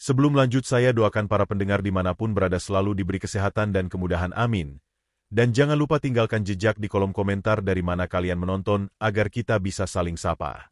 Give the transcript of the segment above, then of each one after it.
Sebelum lanjut saya doakan para pendengar dimanapun berada selalu diberi kesehatan dan kemudahan amin. Dan jangan lupa tinggalkan jejak di kolom komentar dari mana kalian menonton agar kita bisa saling sapa.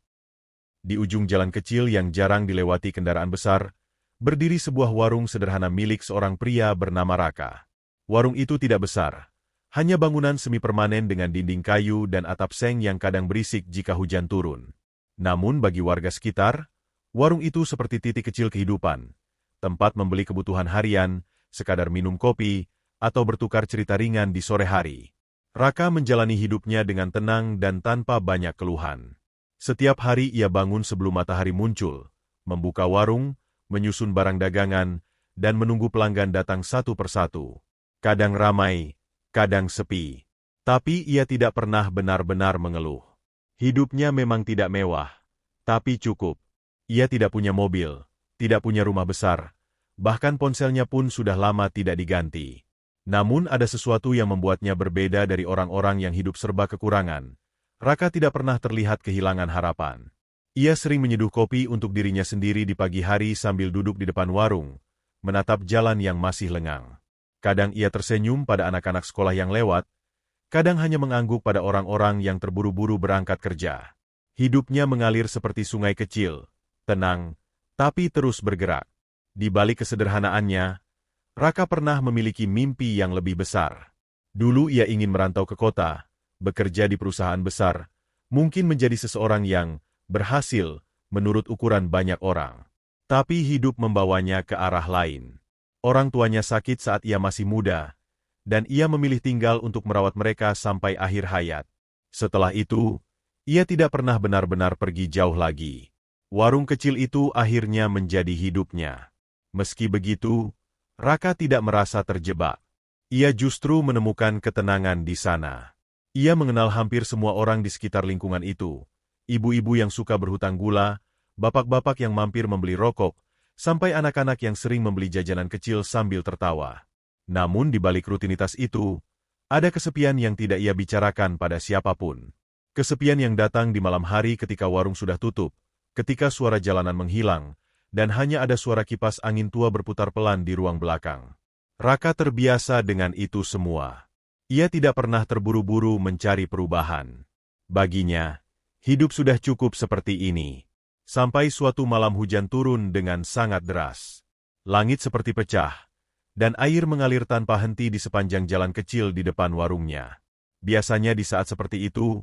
Di ujung jalan kecil yang jarang dilewati kendaraan besar, berdiri sebuah warung sederhana milik seorang pria bernama Raka. Warung itu tidak besar, hanya bangunan semi permanen dengan dinding kayu dan atap seng yang kadang berisik jika hujan turun. Namun bagi warga sekitar, warung itu seperti titik kecil kehidupan, tempat membeli kebutuhan harian, sekadar minum kopi, atau bertukar cerita ringan di sore hari. Raka menjalani hidupnya dengan tenang dan tanpa banyak keluhan. Setiap hari ia bangun sebelum matahari muncul, membuka warung, menyusun barang dagangan, dan menunggu pelanggan datang satu persatu. Kadang ramai, kadang sepi. Tapi ia tidak pernah benar-benar mengeluh. Hidupnya memang tidak mewah, tapi cukup. Ia tidak punya mobil, tidak punya rumah besar, bahkan ponselnya pun sudah lama tidak diganti. Namun ada sesuatu yang membuatnya berbeda dari orang-orang yang hidup serba kekurangan. Raka tidak pernah terlihat kehilangan harapan. Ia sering menyeduh kopi untuk dirinya sendiri di pagi hari sambil duduk di depan warung, menatap jalan yang masih lengang. Kadang ia tersenyum pada anak-anak sekolah yang lewat, kadang hanya mengangguk pada orang-orang yang terburu-buru berangkat kerja. Hidupnya mengalir seperti sungai kecil, tenang, tapi terus bergerak. Di balik kesederhanaannya, Raka pernah memiliki mimpi yang lebih besar. Dulu ia ingin merantau ke kota, bekerja di perusahaan besar, mungkin menjadi seseorang yang berhasil menurut ukuran banyak orang. Tapi hidup membawanya ke arah lain. Orang tuanya sakit saat ia masih muda, dan ia memilih tinggal untuk merawat mereka sampai akhir hayat. Setelah itu, ia tidak pernah benar-benar pergi jauh lagi. Warung kecil itu akhirnya menjadi hidupnya. Meski begitu, Raka tidak merasa terjebak. Ia justru menemukan ketenangan di sana. Ia mengenal hampir semua orang di sekitar lingkungan itu. Ibu-ibu yang suka berhutang gula, bapak-bapak yang mampir membeli rokok, sampai anak-anak yang sering membeli jajanan kecil sambil tertawa. Namun di balik rutinitas itu, ada kesepian yang tidak ia bicarakan pada siapapun. Kesepian yang datang di malam hari ketika warung sudah tutup, ketika suara jalanan menghilang, dan hanya ada suara kipas angin tua berputar pelan di ruang belakang. Raka terbiasa dengan itu semua. Ia tidak pernah terburu-buru mencari perubahan. Baginya, hidup sudah cukup seperti ini. Sampai suatu malam hujan turun dengan sangat deras. Langit seperti pecah, dan air mengalir tanpa henti di sepanjang jalan kecil di depan warungnya. Biasanya di saat seperti itu,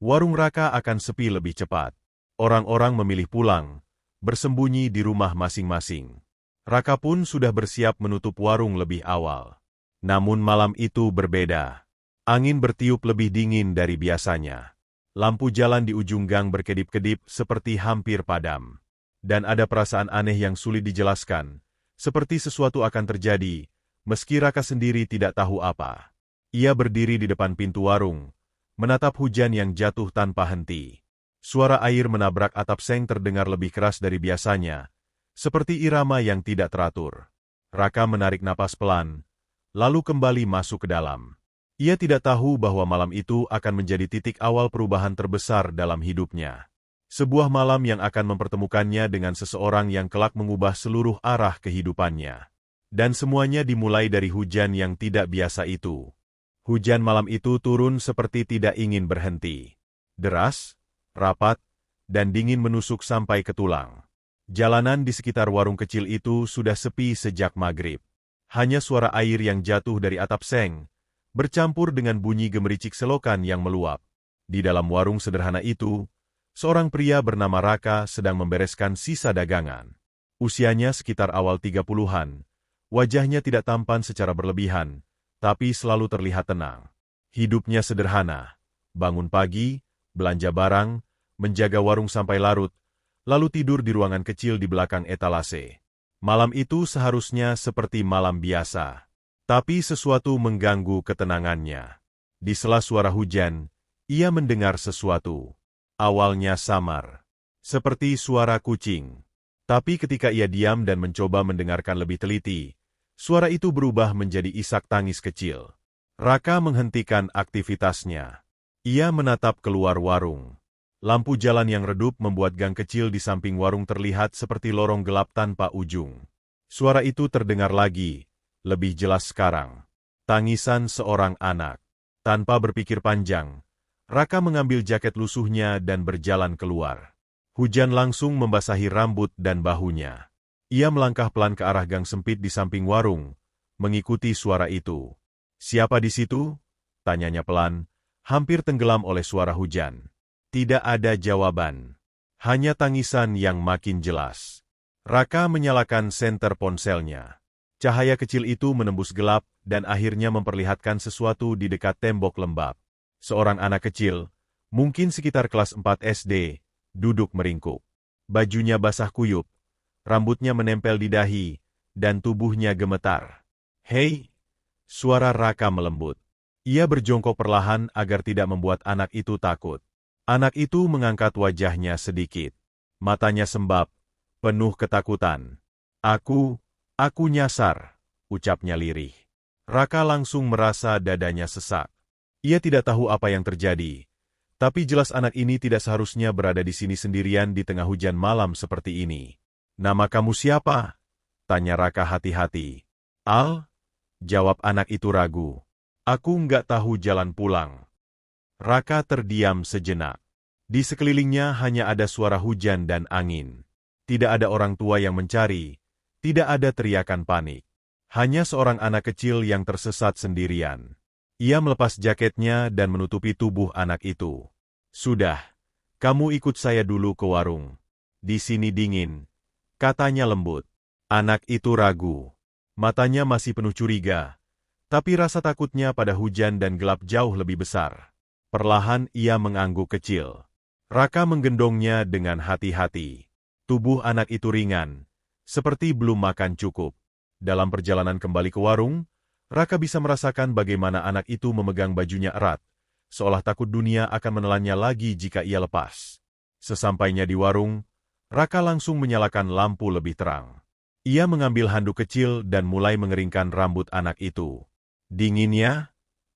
warung Raka akan sepi lebih cepat. Orang-orang memilih pulang, bersembunyi di rumah masing-masing. Raka pun sudah bersiap menutup warung lebih awal. Namun malam itu berbeda. Angin bertiup lebih dingin dari biasanya. Lampu jalan di ujung gang berkedip-kedip seperti hampir padam. Dan ada perasaan aneh yang sulit dijelaskan, seperti sesuatu akan terjadi, meski Raka sendiri tidak tahu apa. Ia berdiri di depan pintu warung, menatap hujan yang jatuh tanpa henti. Suara air menabrak atap seng terdengar lebih keras dari biasanya, seperti irama yang tidak teratur. Raka menarik napas pelan, lalu kembali masuk ke dalam. Ia tidak tahu bahwa malam itu akan menjadi titik awal perubahan terbesar dalam hidupnya. Sebuah malam yang akan mempertemukannya dengan seseorang yang kelak mengubah seluruh arah kehidupannya. Dan semuanya dimulai dari hujan yang tidak biasa itu. Hujan malam itu turun seperti tidak ingin berhenti. Deras, rapat, dan dingin menusuk sampai ke tulang. Jalanan di sekitar warung kecil itu sudah sepi sejak maghrib. Hanya suara air yang jatuh dari atap seng, bercampur dengan bunyi gemericik selokan yang meluap. Di dalam warung sederhana itu, seorang pria bernama Raka sedang membereskan sisa dagangan. Usianya sekitar awal 30-an, wajahnya tidak tampan secara berlebihan, tapi selalu terlihat tenang. Hidupnya sederhana, bangun pagi, belanja barang, menjaga warung sampai larut, lalu tidur di ruangan kecil di belakang etalase. Malam itu seharusnya seperti malam biasa. Tapi sesuatu mengganggu ketenangannya. Di sela suara hujan, ia mendengar sesuatu. Awalnya samar, seperti suara kucing. Tapi ketika ia diam dan mencoba mendengarkan lebih teliti, suara itu berubah menjadi isak tangis kecil. Raka menghentikan aktivitasnya. Ia menatap keluar warung. Lampu jalan yang redup membuat gang kecil di samping warung terlihat seperti lorong gelap tanpa ujung. Suara itu terdengar lagi, lebih jelas sekarang. Tangisan seorang anak. Tanpa berpikir panjang, Raka mengambil jaket lusuhnya dan berjalan keluar. Hujan langsung membasahi rambut dan bahunya. Ia melangkah pelan ke arah gang sempit di samping warung, mengikuti suara itu. "Siapa di situ?" tanyanya pelan, hampir tenggelam oleh suara hujan. Tidak ada jawaban. Hanya tangisan yang makin jelas. Raka menyalakan senter ponselnya. Cahaya kecil itu menembus gelap dan akhirnya memperlihatkan sesuatu di dekat tembok lembab. Seorang anak kecil, mungkin sekitar kelas 4 SD, duduk meringkuk. Bajunya basah kuyup, rambutnya menempel di dahi, dan tubuhnya gemetar. "Hei!" Suara Raka melembut. Ia berjongkok perlahan agar tidak membuat anak itu takut. Anak itu mengangkat wajahnya sedikit. Matanya sembab, penuh ketakutan. Aku nyasar," ucapnya lirih. Raka langsung merasa dadanya sesak. Ia tidak tahu apa yang terjadi. Tapi jelas anak ini tidak seharusnya berada di sini sendirian di tengah hujan malam seperti ini. "Nama kamu siapa?" tanya Raka hati-hati. "Al," jawab anak itu ragu. "Aku nggak tahu jalan pulang." Raka terdiam sejenak. Di sekelilingnya hanya ada suara hujan dan angin. Tidak ada orang tua yang mencari, tidak ada teriakan panik. Hanya seorang anak kecil yang tersesat sendirian. Ia melepas jaketnya dan menutupi tubuh anak itu. "Sudah, kamu ikut saya dulu ke warung. Di sini dingin," katanya lembut. Anak itu ragu. Matanya masih penuh curiga, tapi rasa takutnya pada hujan dan gelap jauh lebih besar. Perlahan ia mengangguk kecil. Raka menggendongnya dengan hati-hati. Tubuh anak itu ringan, seperti belum makan cukup. Dalam perjalanan kembali ke warung, Raka bisa merasakan bagaimana anak itu memegang bajunya erat, seolah takut dunia akan menelannya lagi jika ia lepas. Sesampainya di warung, Raka langsung menyalakan lampu lebih terang. Ia mengambil handuk kecil dan mulai mengeringkan rambut anak itu. "Dingin ya?"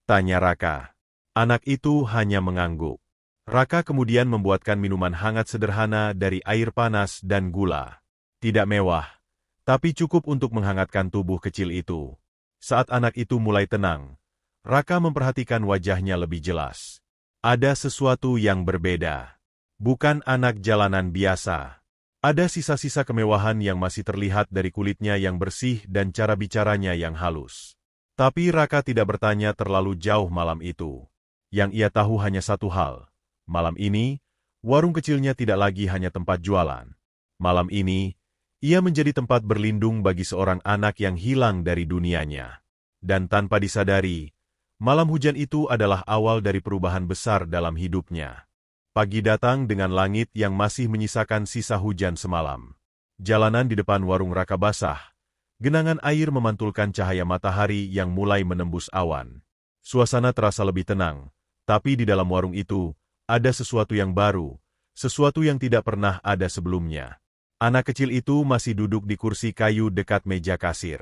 tanya Raka. Anak itu hanya mengangguk. Raka kemudian membuatkan minuman hangat sederhana dari air panas dan gula. Tidak mewah, tapi cukup untuk menghangatkan tubuh kecil itu. Saat anak itu mulai tenang, Raka memperhatikan wajahnya lebih jelas. Ada sesuatu yang berbeda. Bukan anak jalanan biasa. Ada sisa-sisa kemewahan yang masih terlihat dari kulitnya yang bersih dan cara bicaranya yang halus. Tapi Raka tidak bertanya terlalu jauh malam itu. Yang ia tahu hanya satu hal. Malam ini, warung kecilnya tidak lagi hanya tempat jualan. Malam ini, ia menjadi tempat berlindung bagi seorang anak yang hilang dari dunianya. Dan tanpa disadari, malam hujan itu adalah awal dari perubahan besar dalam hidupnya. Pagi datang dengan langit yang masih menyisakan sisa hujan semalam. Jalanan di depan warung Raka basah. Genangan air memantulkan cahaya matahari yang mulai menembus awan. Suasana terasa lebih tenang, tapi di dalam warung itu, ada sesuatu yang baru, sesuatu yang tidak pernah ada sebelumnya. Anak kecil itu masih duduk di kursi kayu dekat meja kasir.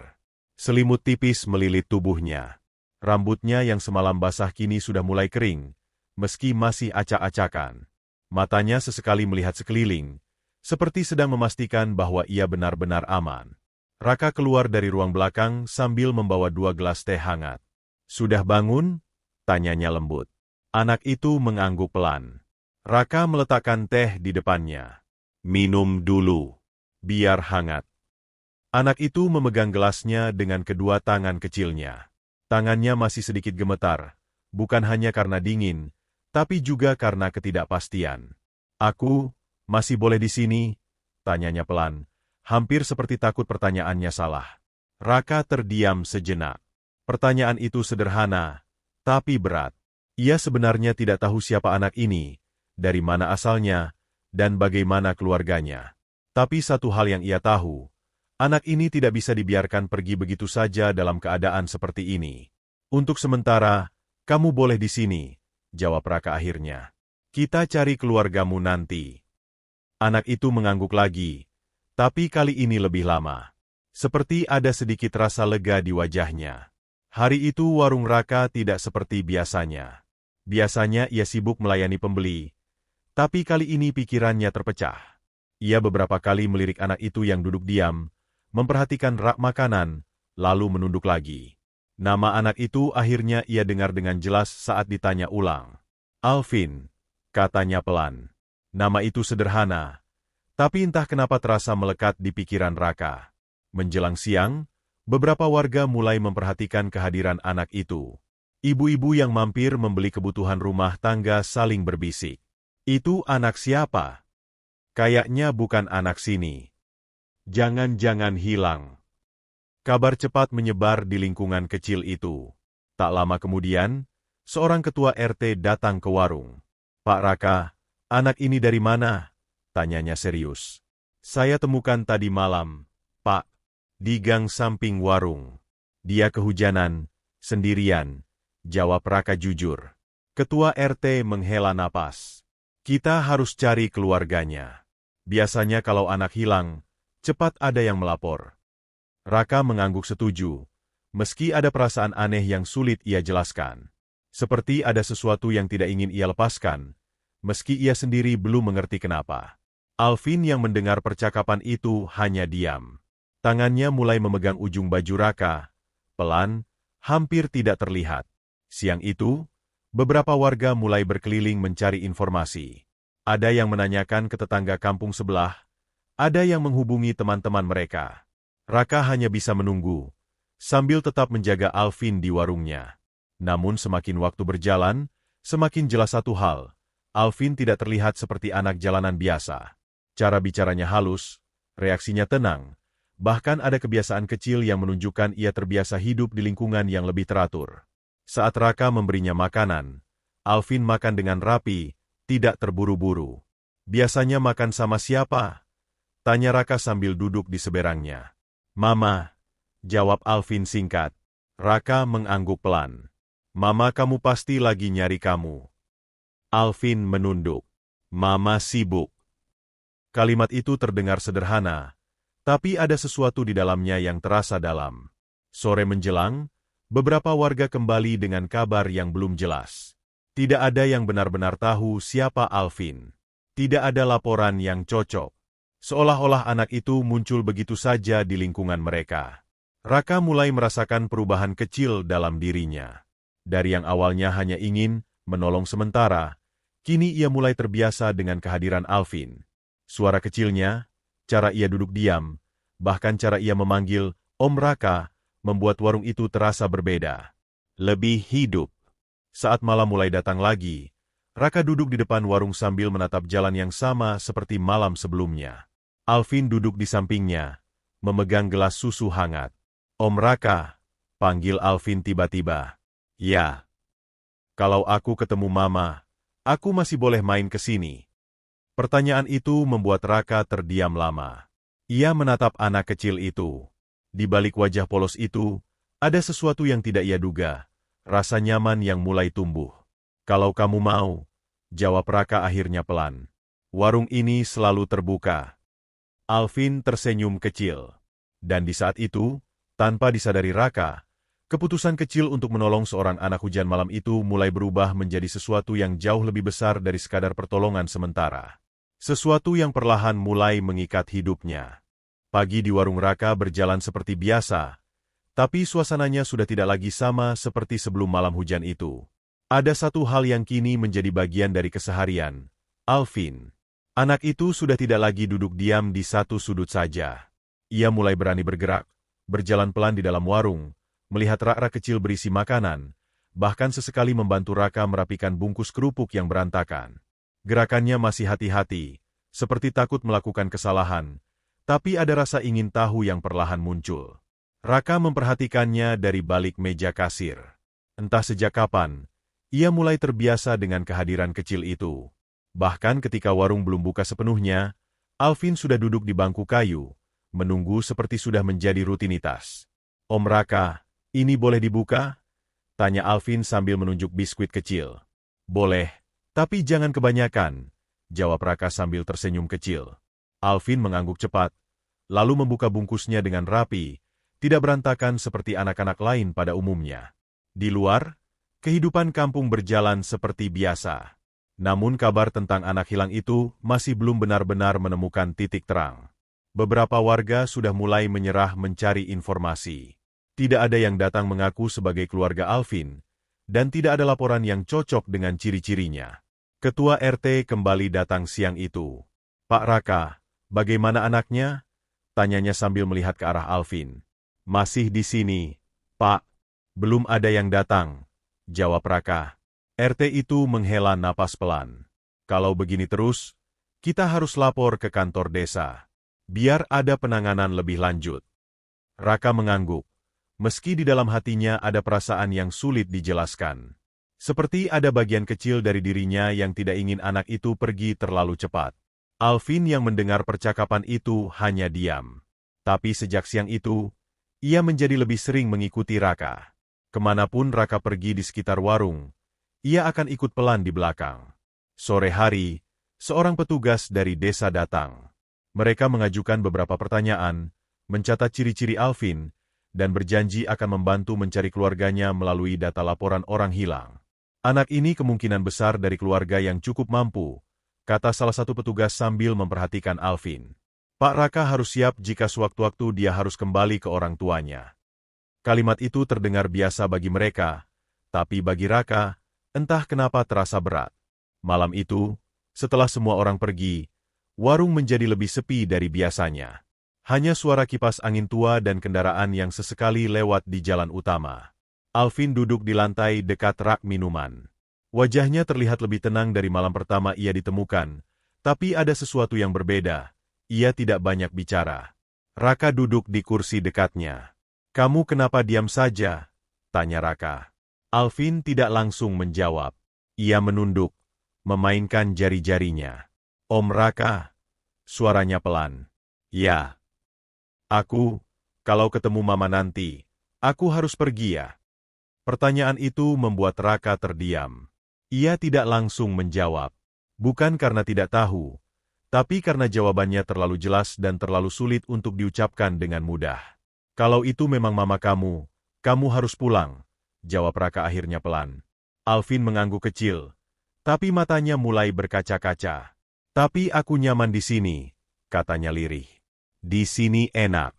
Selimut tipis melilit tubuhnya. Rambutnya yang semalam basah kini sudah mulai kering, meski masih acak-acakan. Matanya sesekali melihat sekeliling, seperti sedang memastikan bahwa ia benar-benar aman. Raka keluar dari ruang belakang sambil membawa 2 gelas teh hangat. "Sudah bangun?" tanyanya lembut. Anak itu mengangguk pelan. Raka meletakkan teh di depannya. "Minum dulu, biar hangat." Anak itu memegang gelasnya dengan kedua tangan kecilnya. Tangannya masih sedikit gemetar, bukan hanya karena dingin, tapi juga karena ketidakpastian. "Aku masih boleh di sini?" tanyanya pelan, hampir seperti takut pertanyaannya salah. Raka terdiam sejenak. Pertanyaan itu sederhana, tapi berat. Ia sebenarnya tidak tahu siapa anak ini, dari mana asalnya, dan bagaimana keluarganya. Tapi satu hal yang ia tahu, anak ini tidak bisa dibiarkan pergi begitu saja dalam keadaan seperti ini. "Untuk sementara, kamu boleh di sini," jawab Raka akhirnya. "Kita cari keluargamu nanti." Anak itu mengangguk lagi, tapi kali ini lebih lama. Seperti ada sedikit rasa lega di wajahnya. Hari itu warung Raka tidak seperti biasanya. Biasanya ia sibuk melayani pembeli, tapi kali ini pikirannya terpecah. Ia beberapa kali melirik anak itu yang duduk diam, memperhatikan rak makanan, lalu menunduk lagi. Nama anak itu akhirnya ia dengar dengan jelas saat ditanya ulang. Alvin, katanya pelan. Nama itu sederhana, tapi entah kenapa terasa melekat di pikiran Raka. Menjelang siang, beberapa warga mulai memperhatikan kehadiran anak itu. Ibu-ibu yang mampir membeli kebutuhan rumah tangga saling berbisik. Itu anak siapa? Kayaknya bukan anak sini. Jangan-jangan hilang. Kabar cepat menyebar di lingkungan kecil itu. Tak lama kemudian, seorang ketua RT datang ke warung. Pak Raka, anak ini dari mana? Tanyanya serius. Saya temukan tadi malam, Pak, di gang samping warung. Dia kehujanan, sendirian, jawab Raka jujur. Ketua RT menghela napas. Kita harus cari keluarganya. Biasanya kalau anak hilang, cepat ada yang melapor. Raka mengangguk setuju, meski ada perasaan aneh yang sulit ia jelaskan. Seperti ada sesuatu yang tidak ingin ia lepaskan, meski ia sendiri belum mengerti kenapa. Alvin yang mendengar percakapan itu hanya diam. Tangannya mulai memegang ujung baju Raka, pelan, hampir tidak terlihat. Siang itu, beberapa warga mulai berkeliling mencari informasi. Ada yang menanyakan ke tetangga kampung sebelah, ada yang menghubungi teman-teman mereka. Raka hanya bisa menunggu, sambil tetap menjaga Alvin di warungnya. Namun semakin waktu berjalan, semakin jelas satu hal, Alvin tidak terlihat seperti anak jalanan biasa. Cara bicaranya halus, reaksinya tenang, bahkan ada kebiasaan kecil yang menunjukkan ia terbiasa hidup di lingkungan yang lebih teratur. Saat Raka memberinya makanan, Alvin makan dengan rapi, tidak terburu-buru. Biasanya makan sama siapa? Tanya Raka sambil duduk di seberangnya. Mama, jawab Alvin singkat. Raka mengangguk pelan. Mama kamu pasti lagi nyari kamu. Alvin menunduk. Mama sibuk. Kalimat itu terdengar sederhana, tapi ada sesuatu di dalamnya yang terasa dalam. Sore menjelang, beberapa warga kembali dengan kabar yang belum jelas. Tidak ada yang benar-benar tahu siapa Alvin. Tidak ada laporan yang cocok. Seolah-olah anak itu muncul begitu saja di lingkungan mereka. Raka mulai merasakan perubahan kecil dalam dirinya. Dari yang awalnya hanya ingin menolong sementara, kini ia mulai terbiasa dengan kehadiran Alvin. Suara kecilnya, cara ia duduk diam, bahkan cara ia memanggil Om Raka, membuat warung itu terasa berbeda. Lebih hidup. Saat malam mulai datang lagi, Raka duduk di depan warung sambil menatap jalan yang sama seperti malam sebelumnya. Alvin duduk di sampingnya, memegang gelas susu hangat. Om Raka, panggil Alvin tiba-tiba. Ya. Kalau aku ketemu Mama, aku masih boleh main ke sini. Pertanyaan itu membuat Raka terdiam lama. Ia menatap anak kecil itu. Di balik wajah polos itu, ada sesuatu yang tidak ia duga, rasa nyaman yang mulai tumbuh. Kalau kamu mau, jawab Raka akhirnya pelan. Warung ini selalu terbuka. Alvin tersenyum kecil. Dan di saat itu, tanpa disadari Raka, keputusan kecil untuk menolong seorang anak hujan malam itu mulai berubah menjadi sesuatu yang jauh lebih besar dari sekadar pertolongan sementara. Sesuatu yang perlahan mulai mengikat hidupnya. Pagi di warung Raka berjalan seperti biasa, tapi suasananya sudah tidak lagi sama seperti sebelum malam hujan itu. Ada satu hal yang kini menjadi bagian dari keseharian, Alvin. Anak itu sudah tidak lagi duduk diam di satu sudut saja. Ia mulai berani bergerak, berjalan pelan di dalam warung, melihat rak-rak kecil berisi makanan, bahkan sesekali membantu Raka merapikan bungkus kerupuk yang berantakan. Gerakannya masih hati-hati, seperti takut melakukan kesalahan, tapi ada rasa ingin tahu yang perlahan muncul. Raka memperhatikannya dari balik meja kasir. Entah sejak kapan, ia mulai terbiasa dengan kehadiran kecil itu. Bahkan ketika warung belum buka sepenuhnya, Alvin sudah duduk di bangku kayu, menunggu seperti sudah menjadi rutinitas. Om Raka, ini boleh dibuka? Tanya Alvin sambil menunjuk biskuit kecil. Boleh, tapi jangan kebanyakan, jawab Raka sambil tersenyum kecil. Alvin mengangguk cepat, lalu membuka bungkusnya dengan rapi, tidak berantakan seperti anak-anak lain pada umumnya. Di luar, kehidupan kampung berjalan seperti biasa. Namun kabar tentang anak hilang itu masih belum benar-benar menemukan titik terang. Beberapa warga sudah mulai menyerah mencari informasi. Tidak ada yang datang mengaku sebagai keluarga Alvin, dan tidak ada laporan yang cocok dengan ciri-cirinya. Ketua RT kembali datang siang itu. "Pak Raka, bagaimana anaknya?" tanyanya sambil melihat ke arah Alvin. "Masih di sini, Pak. Belum ada yang datang," jawab Raka. RT itu menghela napas pelan. "Kalau begini terus, kita harus lapor ke kantor desa. Biar ada penanganan lebih lanjut." Raka mengangguk. Meski di dalam hatinya ada perasaan yang sulit dijelaskan. Seperti ada bagian kecil dari dirinya yang tidak ingin anak itu pergi terlalu cepat. Alvin yang mendengar percakapan itu hanya diam. Tapi sejak siang itu, ia menjadi lebih sering mengikuti Raka. Kemanapun Raka pergi di sekitar warung, ia akan ikut pelan di belakang. Sore hari, seorang petugas dari desa datang. Mereka mengajukan beberapa pertanyaan, mencatat ciri-ciri Alvin, dan berjanji akan membantu mencari keluarganya melalui data laporan orang hilang. "Anak ini kemungkinan besar dari keluarga yang cukup mampu," kata salah satu petugas sambil memperhatikan Alvin. "Pak Raka harus siap jika sewaktu-waktu dia harus kembali ke orang tuanya." Kalimat itu terdengar biasa bagi mereka, tapi bagi Raka, entah kenapa terasa berat. Malam itu, setelah semua orang pergi, warung menjadi lebih sepi dari biasanya. Hanya suara kipas angin tua dan kendaraan yang sesekali lewat di jalan utama. Alvin duduk di lantai dekat rak minuman. Wajahnya terlihat lebih tenang dari malam pertama ia ditemukan, tapi ada sesuatu yang berbeda. Ia tidak banyak bicara. Raka duduk di kursi dekatnya. "Kamu kenapa diam saja?" tanya Raka. Alvin tidak langsung menjawab. Ia menunduk, memainkan jari-jarinya. "Om Raka," suaranya pelan. "Ya. Kalau ketemu Mama nanti, aku harus pergi ya?" Pertanyaan itu membuat Raka terdiam. Ia tidak langsung menjawab. Bukan karena tidak tahu, tapi karena jawabannya terlalu jelas dan terlalu sulit untuk diucapkan dengan mudah. "Kalau itu memang mama kamu harus pulang," jawab Raka akhirnya pelan. Alvin mengangguk kecil, tapi matanya mulai berkaca-kaca. "Tapi aku nyaman di sini," katanya lirih. "Di sini enak.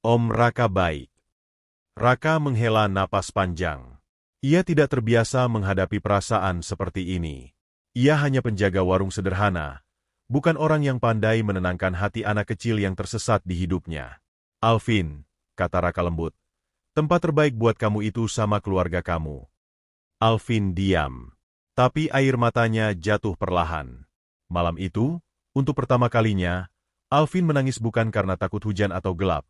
Om Raka baik." Raka menghela napas panjang. Ia tidak terbiasa menghadapi perasaan seperti ini. Ia hanya penjaga warung sederhana, bukan orang yang pandai menenangkan hati anak kecil yang tersesat di hidupnya. "Alvin," kata Raka lembut, "tempat terbaik buat kamu itu sama keluarga kamu." Alvin diam, tapi air matanya jatuh perlahan. Malam itu, untuk pertama kalinya, Alvin menangis bukan karena takut hujan atau gelap,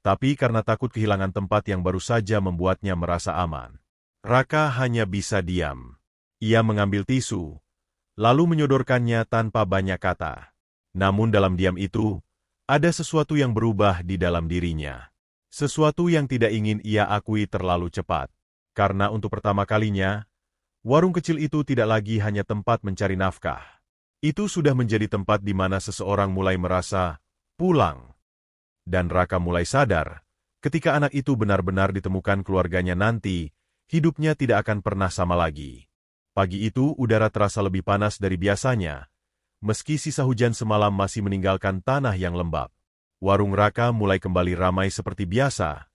tapi karena takut kehilangan tempat yang baru saja membuatnya merasa aman. Raka hanya bisa diam. Ia mengambil tisu, lalu menyodorkannya tanpa banyak kata. Namun dalam diam itu, ada sesuatu yang berubah di dalam dirinya. Sesuatu yang tidak ingin ia akui terlalu cepat. Karena untuk pertama kalinya, warung kecil itu tidak lagi hanya tempat mencari nafkah. Itu sudah menjadi tempat di mana seseorang mulai merasa pulang. Dan Raka mulai sadar, ketika anak itu benar-benar ditemukan keluarganya nanti, hidupnya tidak akan pernah sama lagi. Pagi itu udara terasa lebih panas dari biasanya, meski sisa hujan semalam masih meninggalkan tanah yang lembab. Warung Raka mulai kembali ramai seperti biasa,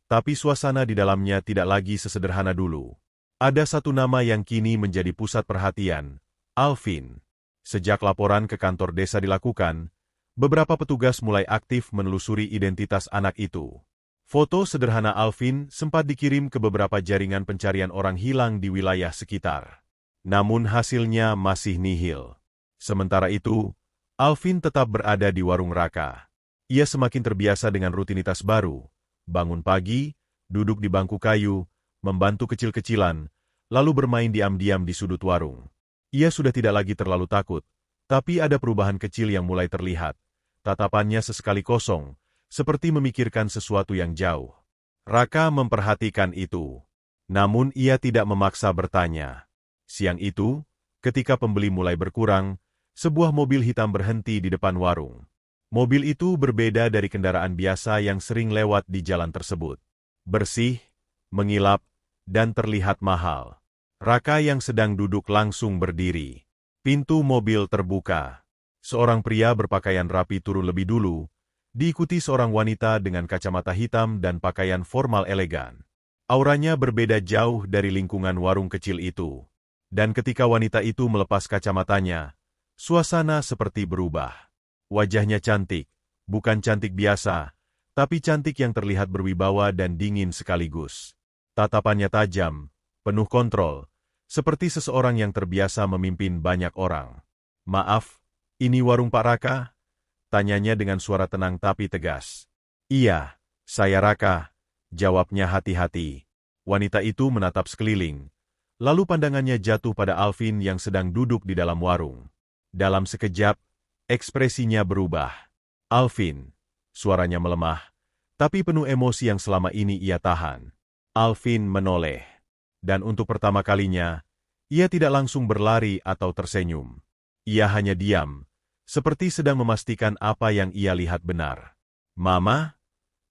tapi suasana di dalamnya tidak lagi sesederhana dulu. Ada satu nama yang kini menjadi pusat perhatian, Alvin. Sejak laporan ke kantor desa dilakukan, beberapa petugas mulai aktif menelusuri identitas anak itu. Foto sederhana Alvin sempat dikirim ke beberapa jaringan pencarian orang hilang di wilayah sekitar. Namun hasilnya masih nihil. Sementara itu, Alvin tetap berada di warung Raka. Ia semakin terbiasa dengan rutinitas baru. Bangun pagi, duduk di bangku kayu, membantu kecil-kecilan, lalu bermain diam-diam di sudut warung. Ia sudah tidak lagi terlalu takut, tapi ada perubahan kecil yang mulai terlihat. Tatapannya sesekali kosong, seperti memikirkan sesuatu yang jauh. Raka memperhatikan itu. Namun ia tidak memaksa bertanya. Siang itu, ketika pembeli mulai berkurang, sebuah mobil hitam berhenti di depan warung. Mobil itu berbeda dari kendaraan biasa yang sering lewat di jalan tersebut. Bersih, mengilap, dan terlihat mahal. Raka yang sedang duduk langsung berdiri. Pintu mobil terbuka. Seorang pria berpakaian rapi turun lebih dulu, Diikuti seorang wanita dengan kacamata hitam dan pakaian formal elegan. Auranya berbeda jauh dari lingkungan warung kecil itu. Dan ketika wanita itu melepas kacamatanya, suasana seperti berubah. Wajahnya cantik, bukan cantik biasa, tapi cantik yang terlihat berwibawa dan dingin sekaligus. Tatapannya tajam, penuh kontrol, seperti seseorang yang terbiasa memimpin banyak orang. "Maaf, ini warung Pak Raka?" Tanyanya dengan suara tenang tapi tegas. "Iya, saya Raka," jawabnya hati-hati. Wanita itu menatap sekeliling, lalu pandangannya jatuh pada Alvin yang sedang duduk di dalam warung. Dalam sekejap, ekspresinya berubah. "Alvin," suaranya melemah, tapi penuh emosi yang selama ini ia tahan. Alvin menoleh, dan untuk pertama kalinya, ia tidak langsung berlari atau tersenyum. Ia hanya diam, seperti sedang memastikan apa yang ia lihat benar. "Mama?"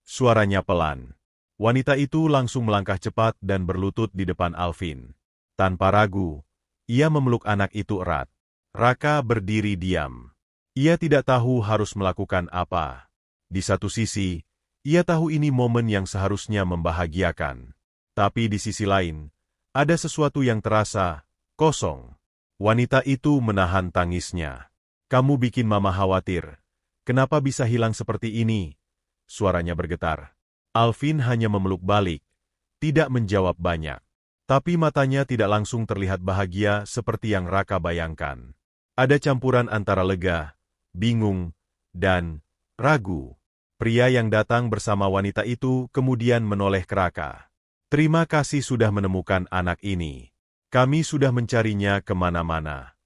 Suaranya pelan. Wanita itu langsung melangkah cepat dan berlutut di depan Alvin. Tanpa ragu, ia memeluk anak itu erat. Raka berdiri diam. Ia tidak tahu harus melakukan apa. Di satu sisi, ia tahu ini momen yang seharusnya membahagiakan. Tapi di sisi lain, ada sesuatu yang terasa kosong. Wanita itu menahan tangisnya. "Kamu bikin Mama khawatir. Kenapa bisa hilang seperti ini?" Suaranya bergetar. Alvin hanya memeluk balik, tidak menjawab banyak. Tapi matanya tidak langsung terlihat bahagia seperti yang Raka bayangkan. Ada campuran antara lega, bingung, dan ragu. Pria yang datang bersama wanita itu kemudian menoleh ke Raka. "Terima kasih sudah menemukan anak ini. Kami sudah mencarinya kemana-mana."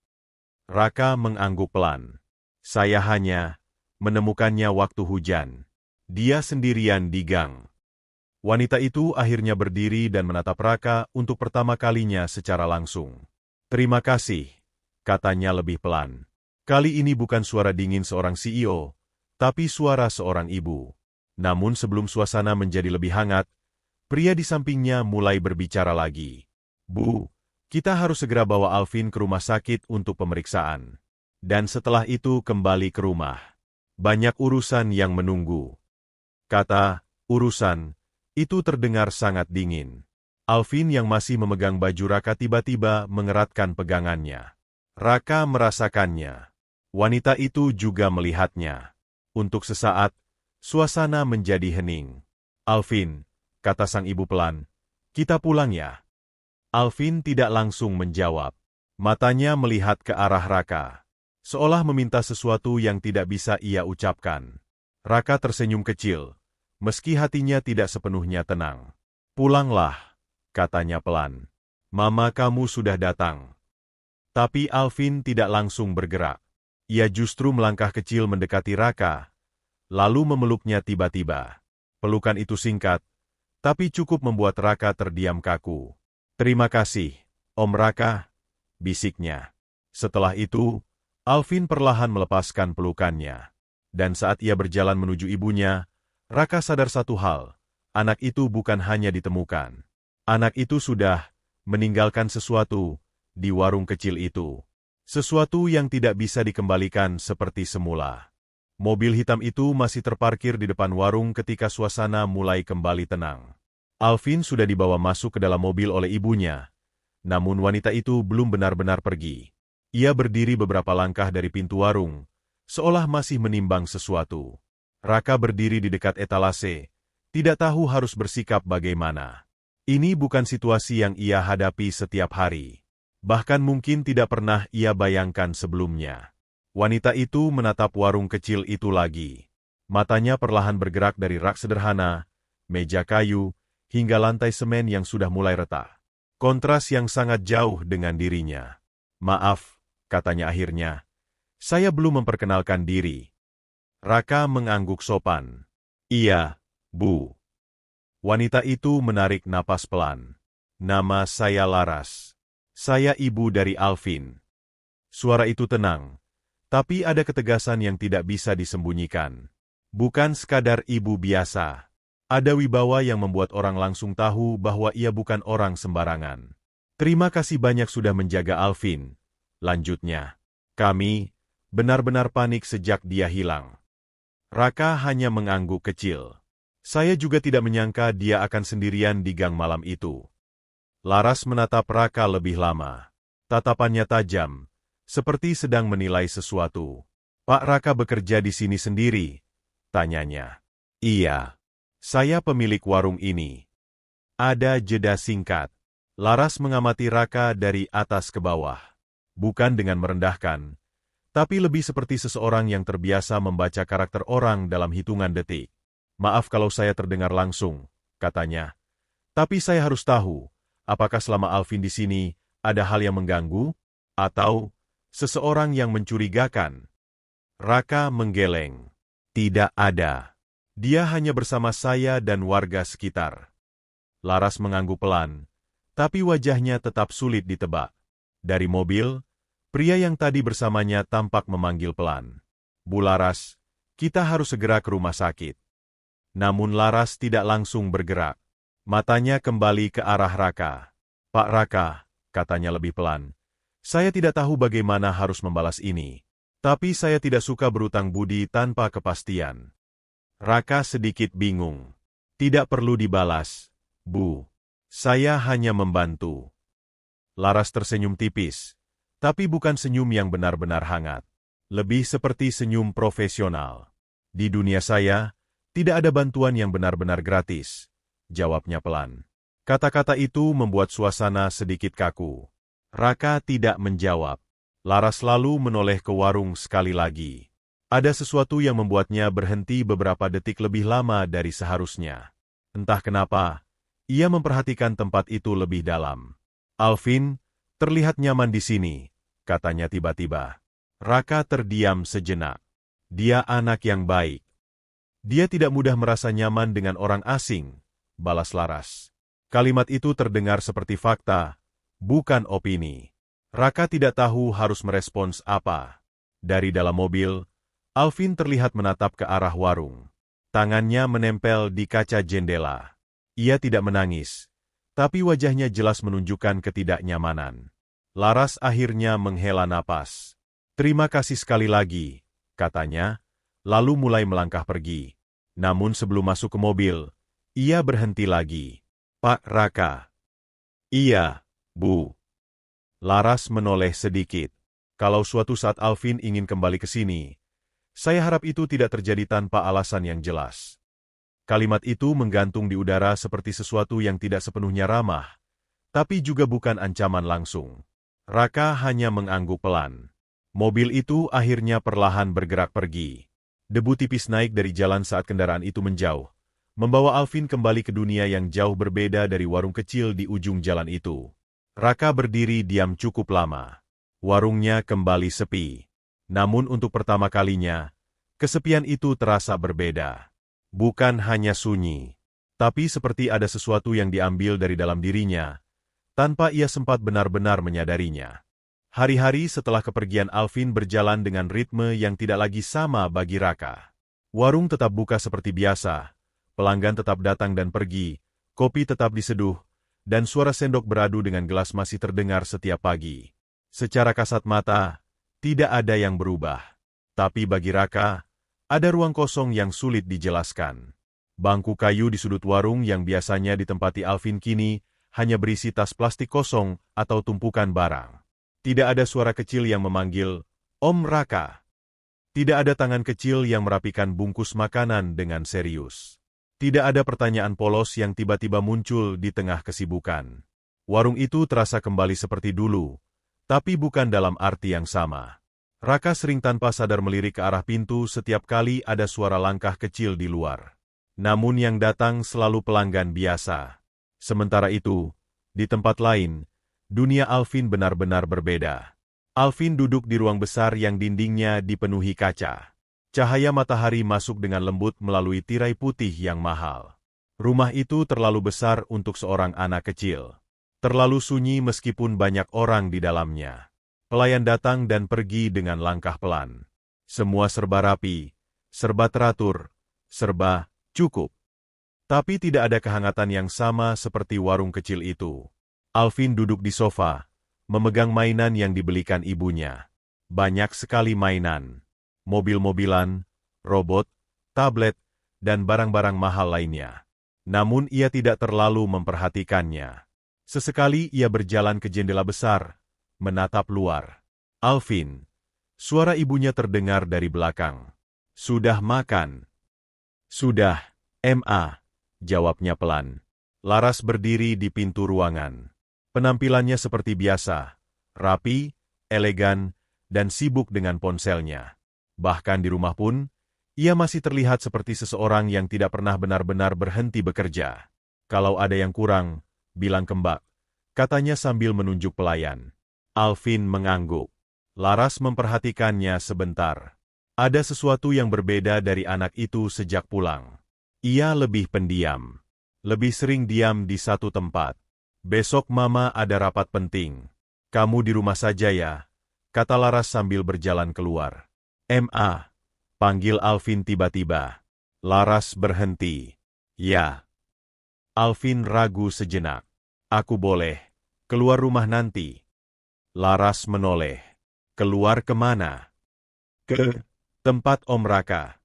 Raka mengangguk pelan. "Saya hanya menemukannya waktu hujan. Dia sendirian di gang." Wanita itu akhirnya berdiri dan menatap Raka untuk pertama kalinya secara langsung. "Terima kasih," katanya lebih pelan. Kali ini bukan suara dingin seorang CEO, tapi suara seorang ibu. Namun sebelum suasana menjadi lebih hangat, pria di sampingnya mulai berbicara lagi. "Bu, kita harus segera bawa Alvin ke rumah sakit untuk pemeriksaan. Dan setelah itu kembali ke rumah. Banyak urusan yang menunggu." Kata "urusan" itu terdengar sangat dingin. Alvin yang masih memegang baju Raka tiba-tiba mengeratkan pegangannya. Raka merasakannya. Wanita itu juga melihatnya. Untuk sesaat, suasana menjadi hening. "Alvin," kata sang ibu pelan, "kita pulang ya." Alvin tidak langsung menjawab. Matanya melihat ke arah Raka, seolah meminta sesuatu yang tidak bisa ia ucapkan. Raka tersenyum kecil, meski hatinya tidak sepenuhnya tenang. "Pulanglah," katanya pelan. "Mama kamu sudah datang." Tapi Alvin tidak langsung bergerak. Ia justru melangkah kecil mendekati Raka, lalu memeluknya tiba-tiba. Pelukan itu singkat, tapi cukup membuat Raka terdiam kaku. "Terima kasih, Om Raka," bisiknya. Setelah itu, Alvin perlahan melepaskan pelukannya. Dan saat ia berjalan menuju ibunya, Raka sadar satu hal, anak itu bukan hanya ditemukan. Anak itu sudah meninggalkan sesuatu di warung kecil itu. Sesuatu yang tidak bisa dikembalikan seperti semula. Mobil hitam itu masih terparkir di depan warung ketika suasana mulai kembali tenang. Alvin sudah dibawa masuk ke dalam mobil oleh ibunya, namun wanita itu belum benar-benar pergi. Ia berdiri beberapa langkah dari pintu warung, seolah masih menimbang sesuatu. Raka berdiri di dekat etalase, tidak tahu harus bersikap bagaimana. Ini bukan situasi yang ia hadapi setiap hari. Bahkan mungkin tidak pernah ia bayangkan sebelumnya. Wanita itu menatap warung kecil itu lagi. Matanya perlahan bergerak dari rak sederhana, meja kayu, hingga lantai semen yang sudah mulai retak. Kontras yang sangat jauh dengan dirinya. "Maaf," katanya akhirnya. "Saya belum memperkenalkan diri." Raka mengangguk sopan. "Iya, Bu." Wanita itu menarik napas pelan. "Nama saya Laras. Saya ibu dari Alvin." Suara itu tenang, tapi ada ketegasan yang tidak bisa disembunyikan. Bukan sekadar ibu biasa. Ada wibawa yang membuat orang langsung tahu bahwa ia bukan orang sembarangan. "Terima kasih banyak sudah menjaga Alvin," lanjutnya. "Kami benar-benar panik sejak dia hilang." Raka hanya mengangguk kecil. Saya juga tidak menyangka dia akan sendirian di gang malam itu. Laras menatap Raka lebih lama. Tatapannya tajam, seperti sedang menilai sesuatu. Pak Raka bekerja di sini sendiri? Tanyanya. Iya. Saya pemilik warung ini. Ada jeda singkat. Laras mengamati Raka dari atas ke bawah. Bukan dengan merendahkan, tapi lebih seperti seseorang yang terbiasa membaca karakter orang dalam hitungan detik. Maaf kalau saya terdengar langsung, katanya. Tapi saya harus tahu, apakah selama Alvin di sini ada hal yang mengganggu? Atau seseorang yang mencurigakan? Raka menggeleng. Tidak ada. Dia hanya bersama saya dan warga sekitar. Laras mengangguk pelan, tapi wajahnya tetap sulit ditebak. Dari mobil, pria yang tadi bersamanya tampak memanggil pelan. Bu Laras, kita harus segera ke rumah sakit. Namun Laras tidak langsung bergerak. Matanya kembali ke arah Raka. Pak Raka, katanya lebih pelan. Saya tidak tahu bagaimana harus membalas ini. Tapi saya tidak suka berutang budi tanpa kepastian. Raka sedikit bingung. Tidak perlu dibalas, Bu. Saya hanya membantu. Laras tersenyum tipis, tapi bukan senyum yang benar-benar hangat. Lebih seperti senyum profesional. Di dunia saya, tidak ada bantuan yang benar-benar gratis, jawabnya pelan. Kata-kata itu membuat suasana sedikit kaku. Raka tidak menjawab. Laras lalu menoleh ke warung sekali lagi. Ada sesuatu yang membuatnya berhenti beberapa detik lebih lama dari seharusnya. Entah kenapa, ia memperhatikan tempat itu lebih dalam. Alvin, terlihat nyaman di sini, katanya tiba-tiba. Raka terdiam sejenak. Dia anak yang baik. Dia tidak mudah merasa nyaman dengan orang asing, balas Laras. Kalimat itu terdengar seperti fakta, bukan opini. Raka tidak tahu harus merespons apa. Dari dalam mobil, Alvin terlihat menatap ke arah warung. Tangannya menempel di kaca jendela. Ia tidak menangis, tapi wajahnya jelas menunjukkan ketidaknyamanan. Laras akhirnya menghela napas. Terima kasih sekali lagi, katanya, lalu mulai melangkah pergi. Namun sebelum masuk ke mobil, ia berhenti lagi. Pak Raka. Iya, Bu. Laras menoleh sedikit. Kalau suatu saat Alvin ingin kembali ke sini, saya harap itu tidak terjadi tanpa alasan yang jelas. Kalimat itu menggantung di udara seperti sesuatu yang tidak sepenuhnya ramah, tapi juga bukan ancaman langsung. Raka hanya mengangguk pelan. Mobil itu akhirnya perlahan bergerak pergi. Debu tipis naik dari jalan saat kendaraan itu menjauh, membawa Alvin kembali ke dunia yang jauh berbeda dari warung kecil di ujung jalan itu. Raka berdiri diam cukup lama. Warungnya kembali sepi. Namun untuk pertama kalinya, kesepian itu terasa berbeda. Bukan hanya sunyi, tapi seperti ada sesuatu yang diambil dari dalam dirinya, tanpa ia sempat benar-benar menyadarinya. Hari-hari setelah kepergian Alvin berjalan dengan ritme yang tidak lagi sama bagi Raka. Warung tetap buka seperti biasa, pelanggan tetap datang dan pergi, kopi tetap diseduh, dan suara sendok beradu dengan gelas masih terdengar setiap pagi. Secara kasat mata, tidak ada yang berubah. Tapi bagi Raka, ada ruang kosong yang sulit dijelaskan. Bangku kayu di sudut warung yang biasanya ditempati Alvin kini hanya berisi tas plastik kosong atau tumpukan barang. Tidak ada suara kecil yang memanggil, Om Raka. Tidak ada tangan kecil yang merapikan bungkus makanan dengan serius. Tidak ada pertanyaan polos yang tiba-tiba muncul di tengah kesibukan. Warung itu terasa kembali seperti dulu, tapi bukan dalam arti yang sama. Raka sering tanpa sadar melirik ke arah pintu setiap kali ada suara langkah kecil di luar. Namun yang datang selalu pelanggan biasa. Sementara itu, di tempat lain, dunia Alvin benar-benar berbeda. Alvin duduk di ruang besar yang dindingnya dipenuhi kaca. Cahaya matahari masuk dengan lembut melalui tirai putih yang mahal. Rumah itu terlalu besar untuk seorang anak kecil. Terlalu sunyi meskipun banyak orang di dalamnya. Pelayan datang dan pergi dengan langkah pelan. Semua serba rapi, serba teratur, serba cukup. Tapi tidak ada kehangatan yang sama seperti warung kecil itu. Alvin duduk di sofa, memegang mainan yang dibelikan ibunya. Banyak sekali mainan. Mobil-mobilan, robot, tablet, dan barang-barang mahal lainnya. Namun ia tidak terlalu memperhatikannya. Sesekali ia berjalan ke jendela besar, menatap luar. "Alvin," suara ibunya terdengar dari belakang. "Sudah makan?" "Sudah, Ma," jawabnya pelan. Laras berdiri di pintu ruangan. Penampilannya seperti biasa, rapi, elegan, dan sibuk dengan ponselnya. Bahkan di rumah pun, ia masih terlihat seperti seseorang yang tidak pernah benar-benar berhenti bekerja. "Kalau ada yang kurang, bilang ke Mbak," katanya sambil menunjuk pelayan. Alvin mengangguk. Laras memperhatikannya sebentar. Ada sesuatu yang berbeda dari anak itu sejak pulang. Ia lebih pendiam. Lebih sering diam di satu tempat. "Besok Mama ada rapat penting. Kamu di rumah saja ya," kata Laras sambil berjalan keluar. "Ma," panggil Alvin tiba-tiba. Laras berhenti. "Ya." Alvin ragu sejenak. "Aku boleh keluar rumah nanti?" Laras menoleh. "Keluar kemana?" "Ke tempat Om Raka."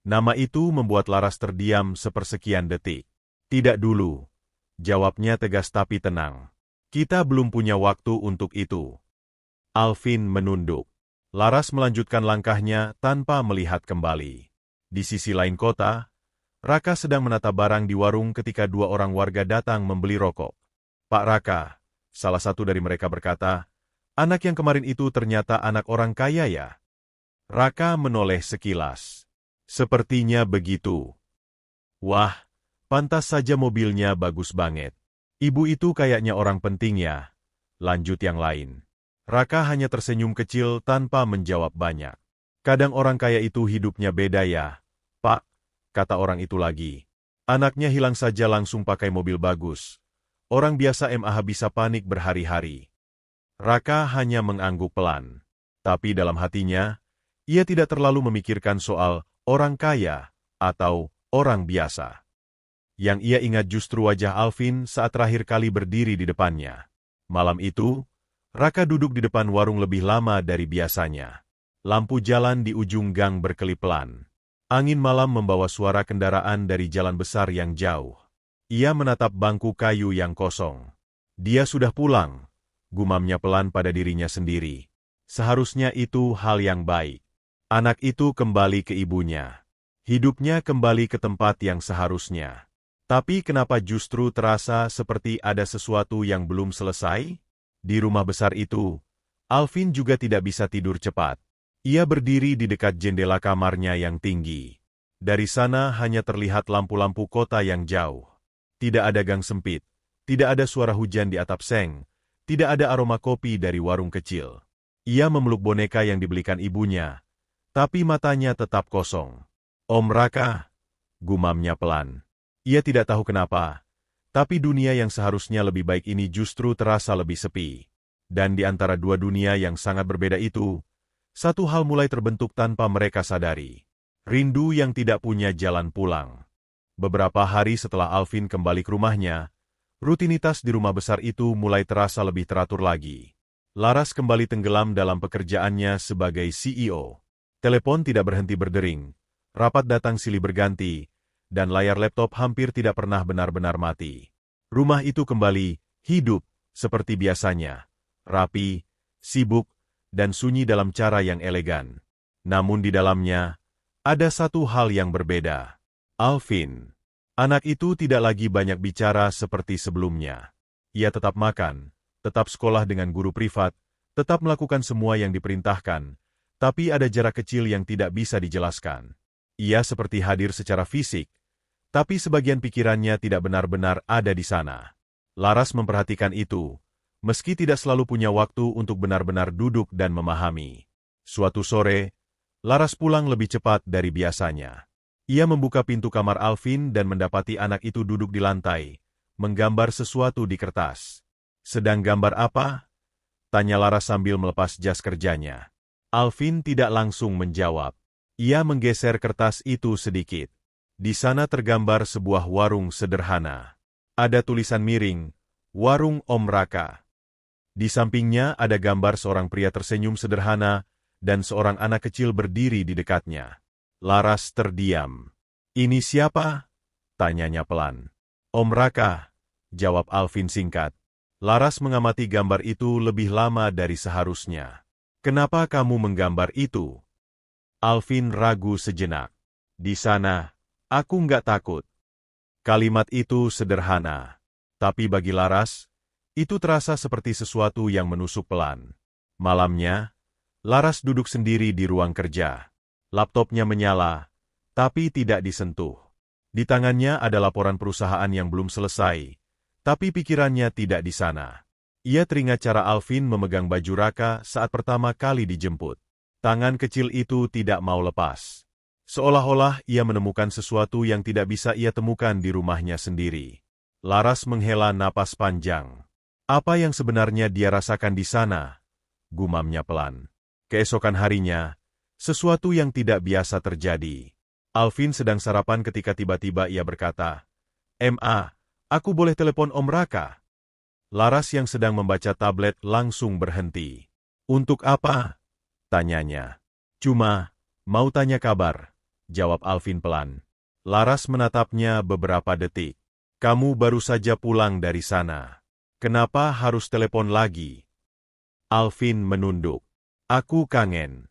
Nama itu membuat Laras terdiam sepersekian detik. "Tidak dulu," jawabnya tegas tapi tenang. "Kita belum punya waktu untuk itu." Alvin menunduk. Laras melanjutkan langkahnya tanpa melihat kembali. Di sisi lain kota, Raka sedang menata barang di warung ketika dua orang warga datang membeli rokok. "Pak Raka," salah satu dari mereka berkata, "anak yang kemarin itu ternyata anak orang kaya ya?" Raka menoleh sekilas. "Sepertinya begitu." "Wah, pantas saja mobilnya bagus banget. Ibu itu kayaknya orang penting ya," lanjut yang lain. Raka hanya tersenyum kecil tanpa menjawab banyak. "Kadang orang kaya itu hidupnya beda ya, Pak," kata orang itu lagi. "Anaknya hilang saja langsung pakai mobil bagus. Orang biasa MAH bisa panik berhari-hari." Raka hanya mengangguk pelan. Tapi dalam hatinya, ia tidak terlalu memikirkan soal orang kaya atau orang biasa. Yang ia ingat justru wajah Alvin saat terakhir kali berdiri di depannya. Malam itu, Raka duduk di depan warung lebih lama dari biasanya. Lampu jalan di ujung gang berkelip pelan. Angin malam membawa suara kendaraan dari jalan besar yang jauh. Ia menatap bangku kayu yang kosong. Dia sudah pulang, gumamnya pelan pada dirinya sendiri. Seharusnya itu hal yang baik. Anak itu kembali ke ibunya. Hidupnya kembali ke tempat yang seharusnya. Tapi kenapa justru terasa seperti ada sesuatu yang belum selesai? Di rumah besar itu, Alvin juga tidak bisa tidur cepat. Ia berdiri di dekat jendela kamarnya yang tinggi. Dari sana hanya terlihat lampu-lampu kota yang jauh. Tidak ada gang sempit, tidak ada suara hujan di atap seng, tidak ada aroma kopi dari warung kecil. Ia memeluk boneka yang dibelikan ibunya, tapi matanya tetap kosong. "Om Raka," gumamnya pelan. Ia tidak tahu kenapa, tapi dunia yang seharusnya lebih baik ini justru terasa lebih sepi. Dan di antara dua dunia yang sangat berbeda itu, satu hal mulai terbentuk tanpa mereka sadari. Rindu yang tidak punya jalan pulang. Beberapa hari setelah Alvin kembali ke rumahnya, rutinitas di rumah besar itu mulai terasa lebih teratur lagi. Laras kembali tenggelam dalam pekerjaannya sebagai CEO. Telepon tidak berhenti berdering, rapat datang silih berganti, dan layar laptop hampir tidak pernah benar-benar mati. Rumah itu kembali hidup seperti biasanya, rapi, sibuk, dan sunyi dalam cara yang elegan. Namun di dalamnya, ada satu hal yang berbeda. Alvin. Anak itu tidak lagi banyak bicara seperti sebelumnya. Ia tetap makan, tetap sekolah dengan guru privat, tetap melakukan semua yang diperintahkan, tapi ada jarak kecil yang tidak bisa dijelaskan. Ia seperti hadir secara fisik, tapi sebagian pikirannya tidak benar-benar ada di sana. Laras memperhatikan itu, meski tidak selalu punya waktu untuk benar-benar duduk dan memahami. Suatu sore, Laras pulang lebih cepat dari biasanya. Ia membuka pintu kamar Alvin dan mendapati anak itu duduk di lantai, menggambar sesuatu di kertas. "Sedang gambar apa?" tanya Laras sambil melepas jas kerjanya. Alvin tidak langsung menjawab. Ia menggeser kertas itu sedikit. Di sana tergambar sebuah warung sederhana. Ada tulisan miring, "Warung Om Raka." Di sampingnya ada gambar seorang pria tersenyum sederhana dan seorang anak kecil berdiri di dekatnya. Laras terdiam. Ini siapa? Tanyanya pelan. Om Raka, jawab Alvin singkat. Laras mengamati gambar itu lebih lama dari seharusnya. Kenapa kamu menggambar itu? Alvin ragu sejenak. Di sana, aku nggak takut. Kalimat itu sederhana. Tapi bagi Laras, itu terasa seperti sesuatu yang menusuk pelan. Malamnya, Laras duduk sendiri di ruang kerja. Laptopnya menyala, tapi tidak disentuh. Di tangannya ada laporan perusahaan yang belum selesai, tapi pikirannya tidak di sana. Ia teringat cara Alvin memegang baju Raka saat pertama kali dijemput. Tangan kecil itu tidak mau lepas. Seolah-olah ia menemukan sesuatu yang tidak bisa ia temukan di rumahnya sendiri. Laras menghela napas panjang. Apa yang sebenarnya dia rasakan di sana? Gumamnya pelan. Keesokan harinya, sesuatu yang tidak biasa terjadi. Alvin sedang sarapan ketika tiba-tiba ia berkata, "Ma, aku boleh telepon Om Raka?" Laras yang sedang membaca tablet langsung berhenti. "Untuk apa?" tanyanya. "Cuma, mau tanya kabar," jawab Alvin pelan. Laras menatapnya beberapa detik. "Kamu baru saja pulang dari sana. Kenapa harus telepon lagi?" Alvin menunduk. "Aku kangen."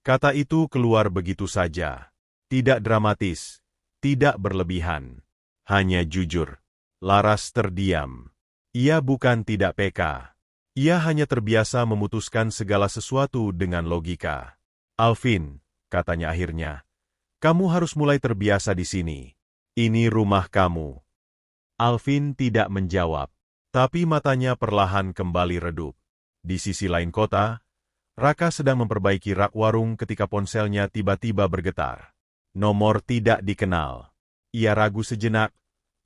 Kata itu keluar begitu saja. Tidak dramatis, tidak berlebihan. Hanya jujur. Laras terdiam. Ia bukan tidak peka. Ia hanya terbiasa memutuskan segala sesuatu dengan logika. "Alvin," katanya akhirnya, "kamu harus mulai terbiasa di sini. Ini rumah kamu." Alvin tidak menjawab, tapi matanya perlahan kembali redup. Di sisi lain kota, Raka sedang memperbaiki rak warung ketika ponselnya tiba-tiba bergetar. Nomor tidak dikenal. Ia ragu sejenak,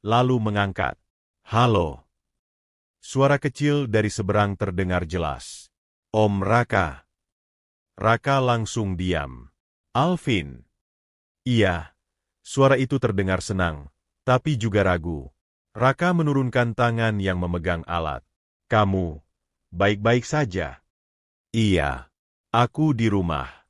lalu mengangkat. "Halo." Suara kecil dari seberang terdengar jelas. "Om Raka." Raka langsung diam. "Alvin." "Iya." Suara itu terdengar senang, tapi juga ragu. Raka menurunkan tangan yang memegang alat. "Kamu baik-baik saja?" "Iya, aku di rumah."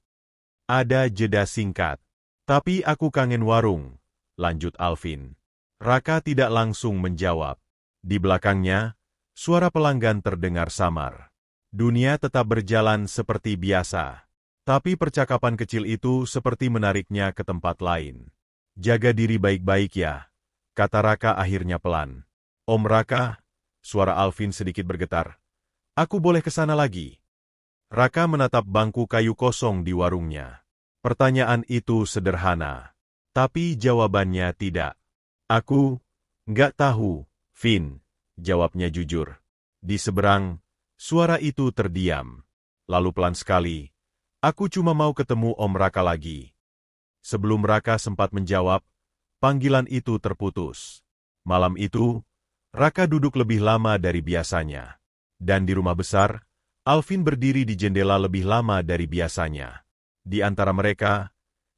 Ada jeda singkat. "Tapi aku kangen warung," lanjut Alvin. Raka tidak langsung menjawab. Di belakangnya, suara pelanggan terdengar samar. Dunia tetap berjalan seperti biasa. Tapi percakapan kecil itu seperti menariknya ke tempat lain. "Jaga diri baik-baik ya," kata Raka akhirnya pelan. "Om Raka," suara Alvin sedikit bergetar. "Aku boleh ke sana lagi?" Raka menatap bangku kayu kosong di warungnya. Pertanyaan itu sederhana, tapi jawabannya tidak. "Aku nggak tahu, Vin," jawabnya jujur. Di seberang, suara itu terdiam. Lalu pelan sekali, "Aku cuma mau ketemu Om Raka lagi." Sebelum Raka sempat menjawab, panggilan itu terputus. Malam itu, Raka duduk lebih lama dari biasanya. Dan di rumah besar, Alvin berdiri di jendela lebih lama dari biasanya. Di antara mereka,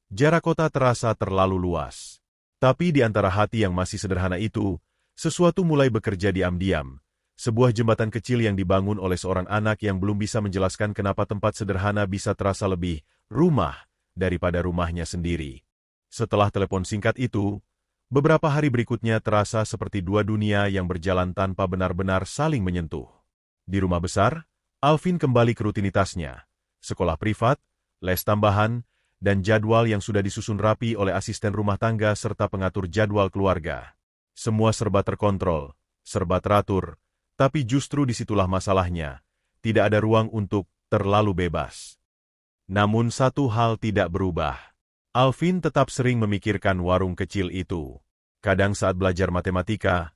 jarak kota terasa terlalu luas. Tapi di antara hati yang masih sederhana itu, sesuatu mulai bekerja diam-diam. Sebuah jembatan kecil yang dibangun oleh seorang anak yang belum bisa menjelaskan kenapa tempat sederhana bisa terasa lebih rumah daripada rumahnya sendiri. Setelah telepon singkat itu, beberapa hari berikutnya terasa seperti dua dunia yang berjalan tanpa benar-benar saling menyentuh. Di rumah besar, Alvin kembali ke rutinitasnya. Sekolah privat, les tambahan, dan jadwal yang sudah disusun rapi oleh asisten rumah tangga serta pengatur jadwal keluarga. Semua serba terkontrol, serba teratur, tapi justru disitulah masalahnya. Tidak ada ruang untuk terlalu bebas. Namun satu hal tidak berubah. Alvin tetap sering memikirkan warung kecil itu. Kadang saat belajar matematika,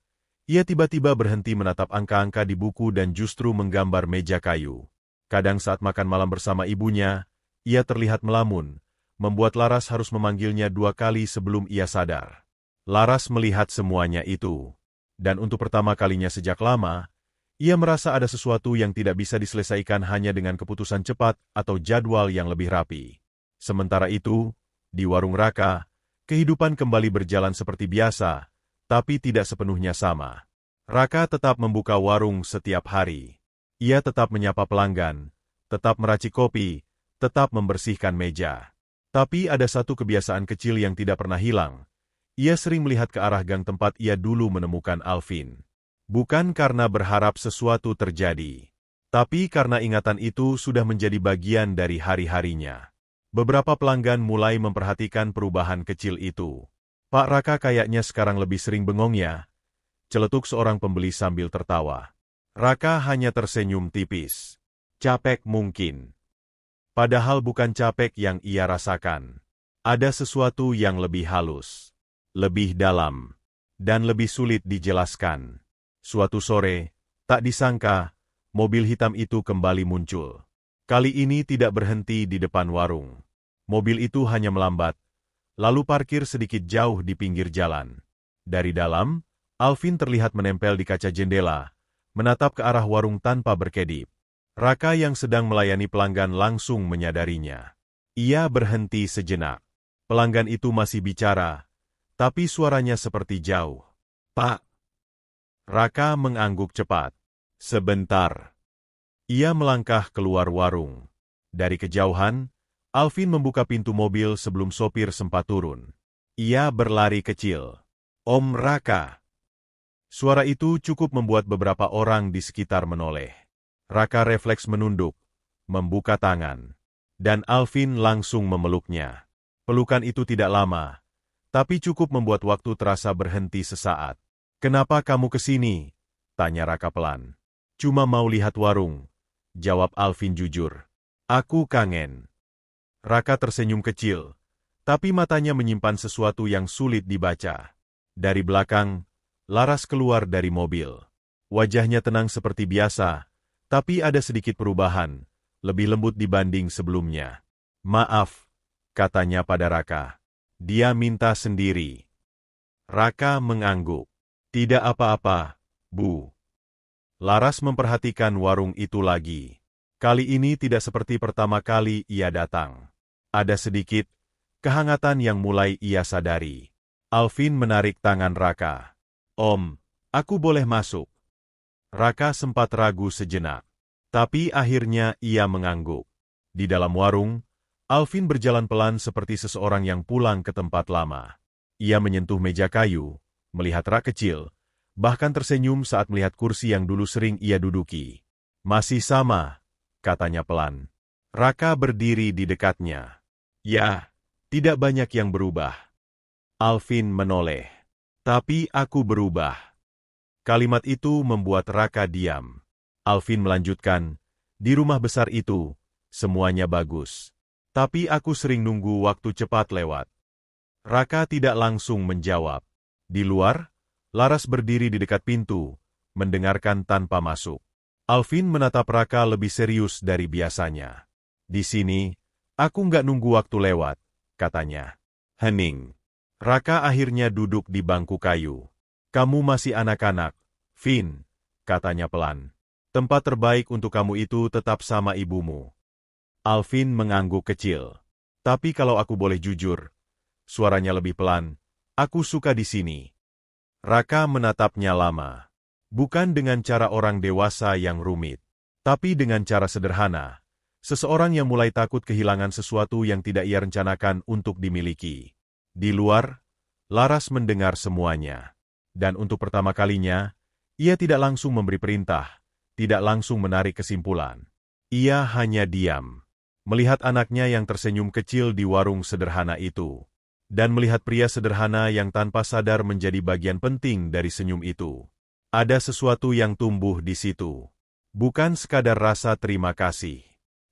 ia tiba-tiba berhenti menatap angka-angka di buku dan justru menggambar meja kayu. Kadang saat makan malam bersama ibunya, ia terlihat melamun, membuat Laras harus memanggilnya 2 kali sebelum ia sadar. Laras melihat semuanya itu. Dan untuk pertama kalinya sejak lama, ia merasa ada sesuatu yang tidak bisa diselesaikan hanya dengan keputusan cepat atau jadwal yang lebih rapi. Sementara itu, di warung Raka, kehidupan kembali berjalan seperti biasa, tapi tidak sepenuhnya sama. Raka tetap membuka warung setiap hari. Ia tetap menyapa pelanggan, tetap meracik kopi, tetap membersihkan meja. Tapi ada satu kebiasaan kecil yang tidak pernah hilang. Ia sering melihat ke arah gang tempat ia dulu menemukan Alvin. Bukan karena berharap sesuatu terjadi, tapi karena ingatan itu sudah menjadi bagian dari hari-harinya. Beberapa pelanggan mulai memperhatikan perubahan kecil itu. "Pak Raka kayaknya sekarang lebih sering bengong ya," celetuk seorang pembeli sambil tertawa. Raka hanya tersenyum tipis. Capek mungkin. Padahal bukan capek yang ia rasakan. Ada sesuatu yang lebih halus, lebih dalam, dan lebih sulit dijelaskan. Suatu sore, tak disangka, mobil hitam itu kembali muncul. Kali ini tidak berhenti di depan warung. Mobil itu hanya melambat, lalu parkir sedikit jauh di pinggir jalan. Dari dalam, Alvin terlihat menempel di kaca jendela, menatap ke arah warung tanpa berkedip. Raka yang sedang melayani pelanggan langsung menyadarinya. Ia berhenti sejenak. Pelanggan itu masih bicara, tapi suaranya seperti jauh. "Pak." Raka mengangguk cepat. "Sebentar." Ia melangkah keluar warung. Dari kejauhan, Alvin membuka pintu mobil sebelum sopir sempat turun. Ia berlari kecil. "Om Raka." Suara itu cukup membuat beberapa orang di sekitar menoleh. Raka refleks menunduk, membuka tangan, dan Alvin langsung memeluknya. Pelukan itu tidak lama, tapi cukup membuat waktu terasa berhenti sesaat. "Kenapa kamu ke sini?" tanya Raka pelan. "Cuma mau lihat warung," jawab Alvin jujur. "Aku kangen." Raka tersenyum kecil, tapi matanya menyimpan sesuatu yang sulit dibaca. Dari belakang, Laras keluar dari mobil. Wajahnya tenang seperti biasa, tapi ada sedikit perubahan, lebih lembut dibanding sebelumnya. "Maaf," katanya pada Raka. "Dia minta sendiri." Raka mengangguk. "Tidak apa-apa, Bu." Laras memperhatikan warung itu lagi. Kali ini tidak seperti pertama kali ia datang. Ada sedikit kehangatan yang mulai ia sadari. Alvin menarik tangan Raka. "Om, aku boleh masuk?" Raka sempat ragu sejenak, tapi akhirnya ia mengangguk. Di dalam warung, Alvin berjalan pelan seperti seseorang yang pulang ke tempat lama. Ia menyentuh meja kayu, melihat rak kecil, bahkan tersenyum saat melihat kursi yang dulu sering ia duduki. "Masih sama," katanya pelan. Raka berdiri di dekatnya. "Ya, tidak banyak yang berubah." Alvin menoleh. "Tapi aku berubah." Kalimat itu membuat Raka diam. Alvin melanjutkan, "Di rumah besar itu, semuanya bagus. Tapi aku sering nunggu waktu cepat lewat." Raka tidak langsung menjawab. Di luar, Laras berdiri di dekat pintu, mendengarkan tanpa masuk. Alvin menatap Raka lebih serius dari biasanya. "Di sini, aku nggak nunggu waktu lewat," katanya. Hening. Raka akhirnya duduk di bangku kayu. "Kamu masih anak-anak, Vin," katanya pelan. "Tempat terbaik untuk kamu itu tetap sama ibumu." Alvin mengangguk kecil. "Tapi kalau aku boleh jujur," suaranya lebih pelan, "aku suka di sini." Raka menatapnya lama. Bukan dengan cara orang dewasa yang rumit, tapi dengan cara sederhana. Seseorang yang mulai takut kehilangan sesuatu yang tidak ia rencanakan untuk dimiliki. Di luar, Laras mendengar semuanya. Dan untuk pertama kalinya, ia tidak langsung memberi perintah, tidak langsung menarik kesimpulan. Ia hanya diam, melihat anaknya yang tersenyum kecil di warung sederhana itu, dan melihat pria sederhana yang tanpa sadar menjadi bagian penting dari senyum itu. Ada sesuatu yang tumbuh di situ. Bukan sekadar rasa terima kasih.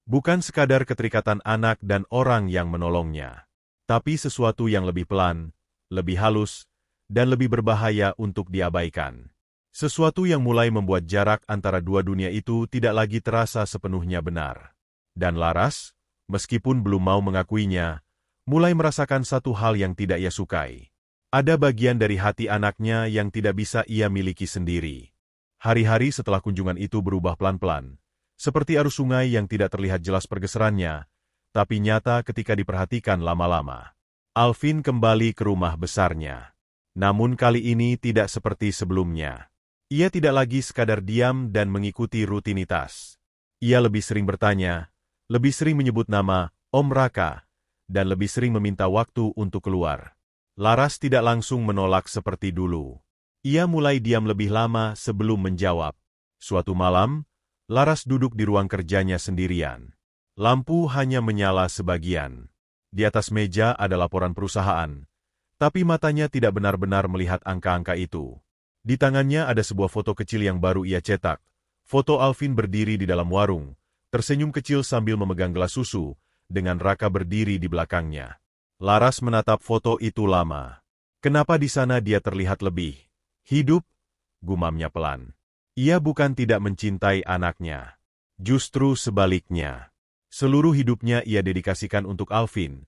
Bukan sekadar keterikatan anak dan orang yang menolongnya. Tapi sesuatu yang lebih pelan, lebih halus, dan lebih berbahaya untuk diabaikan. Sesuatu yang mulai membuat jarak antara dua dunia itu tidak lagi terasa sepenuhnya benar. Dan Laras, meskipun belum mau mengakuinya, mulai merasakan satu hal yang tidak ia sukai. Ada bagian dari hati anaknya yang tidak bisa ia miliki sendiri. Hari-hari setelah kunjungan itu berubah pelan-pelan, seperti arus sungai yang tidak terlihat jelas pergeserannya, tapi nyata ketika diperhatikan lama-lama. Alvin kembali ke rumah besarnya. Namun kali ini tidak seperti sebelumnya. Ia tidak lagi sekadar diam dan mengikuti rutinitas. Ia lebih sering bertanya, lebih sering menyebut nama Om Raka, dan lebih sering meminta waktu untuk keluar. Laras tidak langsung menolak seperti dulu. Ia mulai diam lebih lama sebelum menjawab. Suatu malam, Laras duduk di ruang kerjanya sendirian. Lampu hanya menyala sebagian. Di atas meja ada laporan perusahaan, tapi matanya tidak benar-benar melihat angka-angka itu. Di tangannya ada sebuah foto kecil yang baru ia cetak. Foto Alvin berdiri di dalam warung, tersenyum kecil sambil memegang gelas susu, dengan Raka berdiri di belakangnya. Laras menatap foto itu lama. Kenapa di sana dia terlihat lebih hidup? Gumamnya pelan. Ia bukan tidak mencintai anaknya. Justru sebaliknya. Seluruh hidupnya ia dedikasikan untuk Alvin,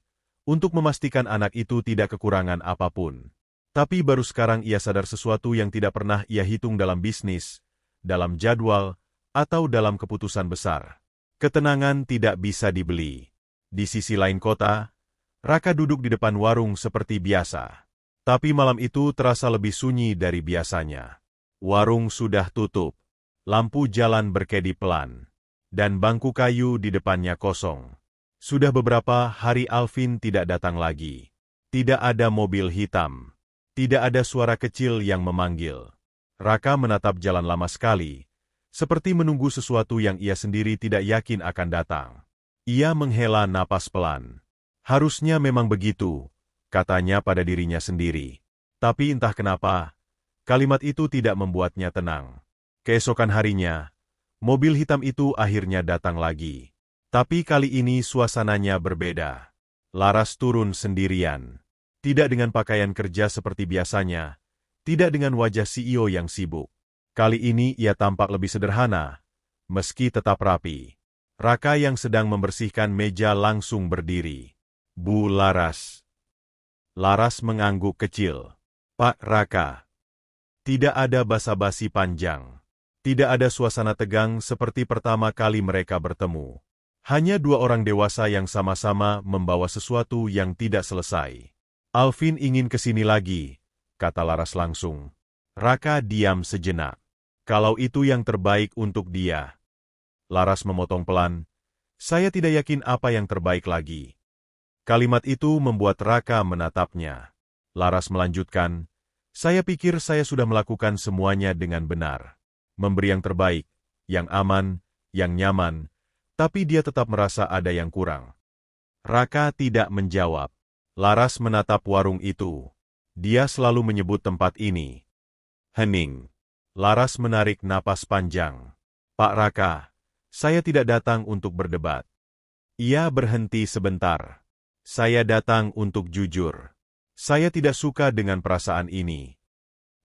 untuk memastikan anak itu tidak kekurangan apapun. Tapi baru sekarang ia sadar sesuatu yang tidak pernah ia hitung dalam bisnis, dalam jadwal, atau dalam keputusan besar. Ketenangan tidak bisa dibeli. Di sisi lain kota, Raka duduk di depan warung seperti biasa. Tapi malam itu terasa lebih sunyi dari biasanya. Warung sudah tutup, lampu jalan berkedip pelan, dan bangku kayu di depannya kosong. Sudah beberapa hari Alvin tidak datang lagi. Tidak ada mobil hitam. Tidak ada suara kecil yang memanggil. Raka menatap jalan lama sekali, seperti menunggu sesuatu yang ia sendiri tidak yakin akan datang. Ia menghela napas pelan. Harusnya memang begitu, katanya pada dirinya sendiri. Tapi entah kenapa, kalimat itu tidak membuatnya tenang. Keesokan harinya, mobil hitam itu akhirnya datang lagi. Tapi kali ini suasananya berbeda. Laras turun sendirian. Tidak dengan pakaian kerja seperti biasanya, tidak dengan wajah CEO yang sibuk. Kali ini ia tampak lebih sederhana, meski tetap rapi. Raka yang sedang membersihkan meja langsung berdiri. Bu Laras. Laras mengangguk kecil. Pak Raka. Tidak ada basa-basi panjang. Tidak ada suasana tegang seperti pertama kali mereka bertemu. Hanya dua orang dewasa yang sama-sama membawa sesuatu yang tidak selesai. Alvin ingin ke sini lagi, kata Laras langsung. Raka diam sejenak. Kalau itu yang terbaik untuk dia. Laras memotong pelan. Saya tidak yakin apa yang terbaik lagi. Kalimat itu membuat Raka menatapnya. Laras melanjutkan. Saya pikir saya sudah melakukan semuanya dengan benar. Memberi yang terbaik, yang aman, yang nyaman, tapi dia tetap merasa ada yang kurang. Raka tidak menjawab. Laras menatap warung itu. Dia selalu menyebut tempat ini. Hening. Laras menarik napas panjang. Pak Raka, saya tidak datang untuk berdebat. Ia berhenti sebentar. Saya datang untuk jujur. Saya tidak suka dengan perasaan ini.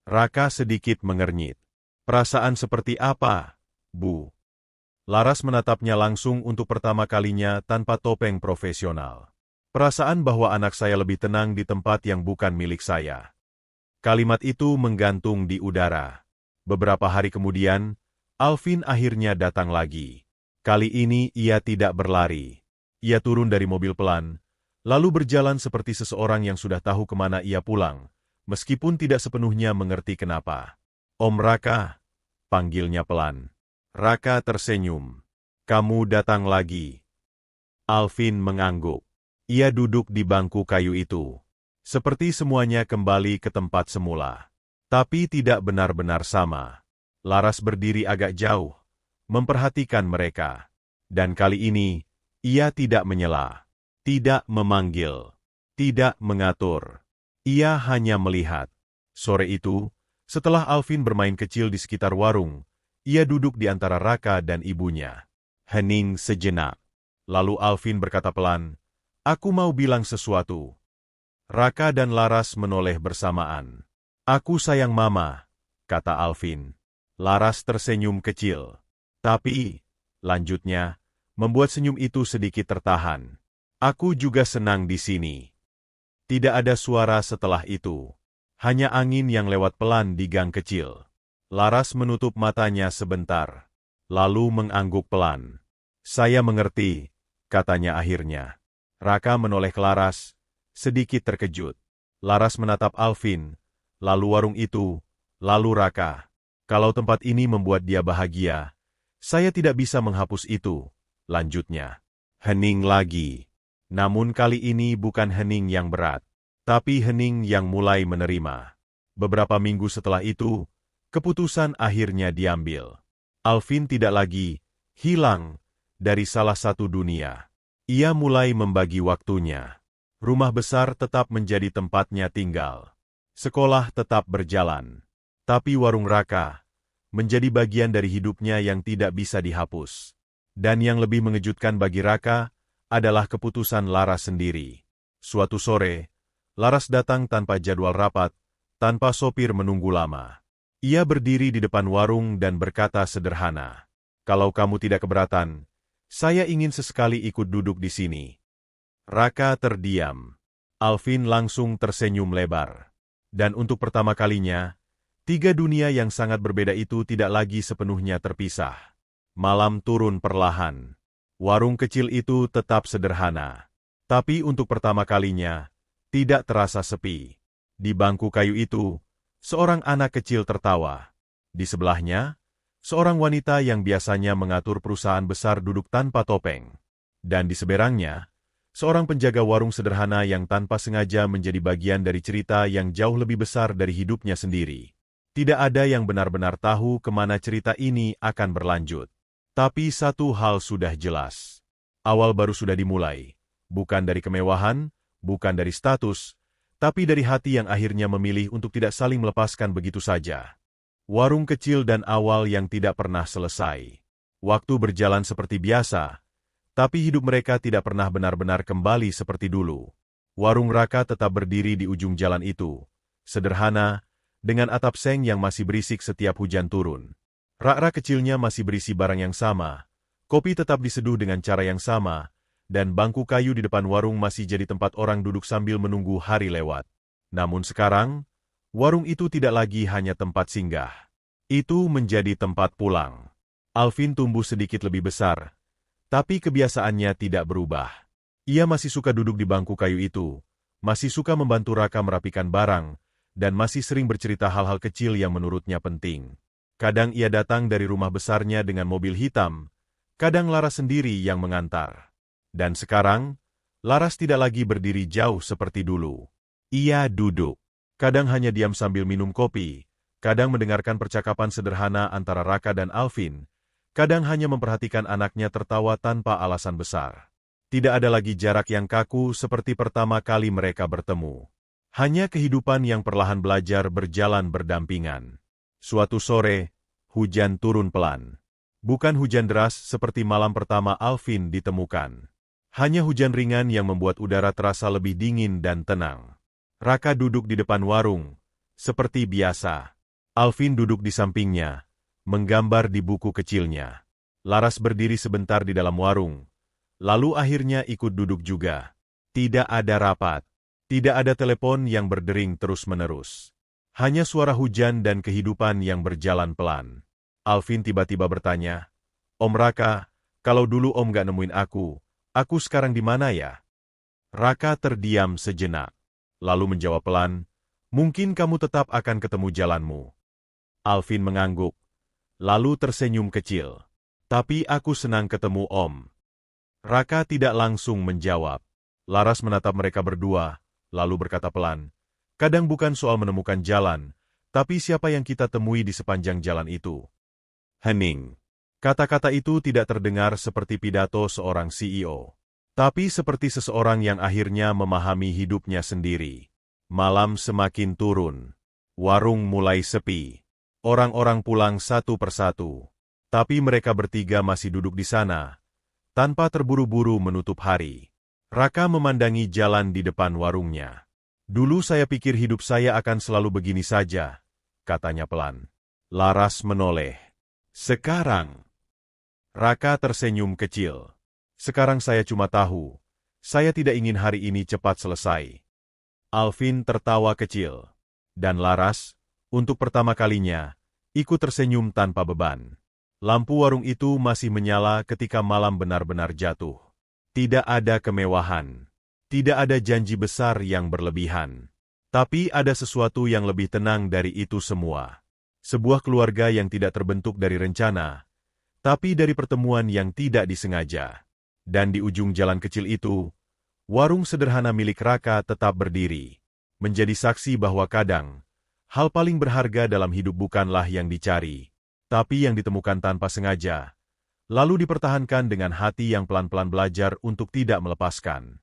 Raka sedikit mengernyit. Perasaan seperti apa, Bu? Laras menatapnya langsung untuk pertama kalinya tanpa topeng profesional. Perasaan bahwa anak saya lebih tenang di tempat yang bukan milik saya. Kalimat itu menggantung di udara. Beberapa hari kemudian, Alvin akhirnya datang lagi. Kali ini ia tidak berlari. Ia turun dari mobil pelan, lalu berjalan seperti seseorang yang sudah tahu kemana ia pulang, meskipun tidak sepenuhnya mengerti kenapa. Om Raka, panggilnya pelan. Raka tersenyum. Kamu datang lagi. Alvin mengangguk. Ia duduk di bangku kayu itu. Seperti semuanya kembali ke tempat semula. Tapi tidak benar-benar sama. Laras berdiri agak jauh, memperhatikan mereka. Dan kali ini, ia tidak menyela, tidak memanggil, tidak mengatur. Ia hanya melihat. Sore itu, setelah Alvin bermain kecil di sekitar warung, ia duduk di antara Raka dan ibunya. Hening sejenak. Lalu Alvin berkata pelan, Aku mau bilang sesuatu. Raka dan Laras menoleh bersamaan. Aku sayang Mama, kata Alvin. Laras tersenyum kecil. Tapi, lanjutnya, membuat senyum itu sedikit tertahan. Aku juga senang di sini. Tidak ada suara setelah itu. Hanya angin yang lewat pelan di gang kecil. Laras menutup matanya sebentar, lalu mengangguk pelan. Saya mengerti, katanya akhirnya. Raka menoleh ke Laras, sedikit terkejut. Laras menatap Alvin, lalu warung itu, lalu Raka. Kalau tempat ini membuat dia bahagia, saya tidak bisa menghapus itu, lanjutnya. Hening lagi. Namun kali ini bukan hening yang berat, tapi hening yang mulai menerima. Beberapa minggu setelah itu, keputusan akhirnya diambil. Alvin tidak lagi hilang dari salah satu dunia. Ia mulai membagi waktunya. Rumah besar tetap menjadi tempatnya tinggal. Sekolah tetap berjalan. Tapi warung Raka menjadi bagian dari hidupnya yang tidak bisa dihapus. Dan yang lebih mengejutkan bagi Raka adalah keputusan Laras sendiri. Suatu sore, Laras datang tanpa jadwal rapat, tanpa sopir menunggu lama. Ia berdiri di depan warung dan berkata sederhana, "Kalau kamu tidak keberatan, saya ingin sesekali ikut duduk di sini." Raka terdiam. Alvin langsung tersenyum lebar. Dan untuk pertama kalinya, tiga dunia yang sangat berbeda itu tidak lagi sepenuhnya terpisah. Malam turun perlahan. Warung kecil itu tetap sederhana. Tapi untuk pertama kalinya, tidak terasa sepi. Di bangku kayu itu, seorang anak kecil tertawa. Di sebelahnya, seorang wanita yang biasanya mengatur perusahaan besar duduk tanpa topeng. Dan di seberangnya, seorang penjaga warung sederhana yang tanpa sengaja menjadi bagian dari cerita yang jauh lebih besar dari hidupnya sendiri. Tidak ada yang benar-benar tahu kemana cerita ini akan berlanjut. Tapi satu hal sudah jelas. Awal baru sudah dimulai. Bukan dari kemewahan, bukan dari status, tapi dari hati yang akhirnya memilih untuk tidak saling melepaskan begitu saja. Warung kecil dan awal yang tidak pernah selesai. Waktu berjalan seperti biasa, tapi hidup mereka tidak pernah benar-benar kembali seperti dulu. Warung Raka tetap berdiri di ujung jalan itu. Sederhana, dengan atap seng yang masih berisik setiap hujan turun. Rak-rak kecilnya masih berisi barang yang sama, kopi tetap diseduh dengan cara yang sama, dan bangku kayu di depan warung masih jadi tempat orang duduk sambil menunggu hari lewat. Namun sekarang, warung itu tidak lagi hanya tempat singgah. Itu menjadi tempat pulang. Alvin tumbuh sedikit lebih besar, tapi kebiasaannya tidak berubah. Ia masih suka duduk di bangku kayu itu, masih suka membantu Raka merapikan barang, dan masih sering bercerita hal-hal kecil yang menurutnya penting. Kadang ia datang dari rumah besarnya dengan mobil hitam, kadang Laras sendiri yang mengantar. Dan sekarang, Laras tidak lagi berdiri jauh seperti dulu. Ia duduk. Kadang hanya diam sambil minum kopi, kadang mendengarkan percakapan sederhana antara Raka dan Alvin, kadang hanya memperhatikan anaknya tertawa tanpa alasan besar. Tidak ada lagi jarak yang kaku seperti pertama kali mereka bertemu. Hanya kehidupan yang perlahan belajar berjalan berdampingan. Suatu sore, hujan turun pelan. Bukan hujan deras seperti malam pertama Alvin ditemukan. Hanya hujan ringan yang membuat udara terasa lebih dingin dan tenang. Raka duduk di depan warung, seperti biasa. Alvin duduk di sampingnya, menggambar di buku kecilnya. Laras berdiri sebentar di dalam warung, lalu akhirnya ikut duduk juga. Tidak ada rapat. Tidak ada telepon yang berdering terus-menerus. Hanya suara hujan dan kehidupan yang berjalan pelan. Alvin tiba-tiba bertanya, "Om Raka, kalau dulu Om gak nemuin aku sekarang di mana ya?" Raka terdiam sejenak, lalu menjawab pelan, "Mungkin kamu tetap akan ketemu jalanmu." Alvin mengangguk, lalu tersenyum kecil. "Tapi aku senang ketemu Om." Raka tidak langsung menjawab. Laras menatap mereka berdua, lalu berkata pelan, "Kadang bukan soal menemukan jalan, tapi siapa yang kita temui di sepanjang jalan itu." Hening. Kata-kata itu tidak terdengar seperti pidato seorang CEO, tapi seperti seseorang yang akhirnya memahami hidupnya sendiri. Malam semakin turun. Warung mulai sepi. Orang-orang pulang satu persatu. Tapi mereka bertiga masih duduk di sana, tanpa terburu-buru menutup hari. Raka memandangi jalan di depan warungnya. "Dulu saya pikir hidup saya akan selalu begini saja," katanya pelan. Laras menoleh. "Sekarang?" Raka tersenyum kecil. "Sekarang saya cuma tahu, saya tidak ingin hari ini cepat selesai." Alvin tertawa kecil. Dan Laras, untuk pertama kalinya, ikut tersenyum tanpa beban. Lampu warung itu masih menyala ketika malam benar-benar jatuh. Tidak ada kemewahan. Tidak ada janji besar yang berlebihan. Tapi ada sesuatu yang lebih tenang dari itu semua. Sebuah keluarga yang tidak terbentuk dari rencana, tapi dari pertemuan yang tidak disengaja. Dan di ujung jalan kecil itu, Warung sederhana milik Raka tetap berdiri, menjadi saksi bahwa kadang, hal paling berharga dalam hidup bukanlah yang dicari, tapi yang ditemukan tanpa sengaja, lalu dipertahankan dengan hati yang pelan-pelan belajar untuk tidak melepaskan.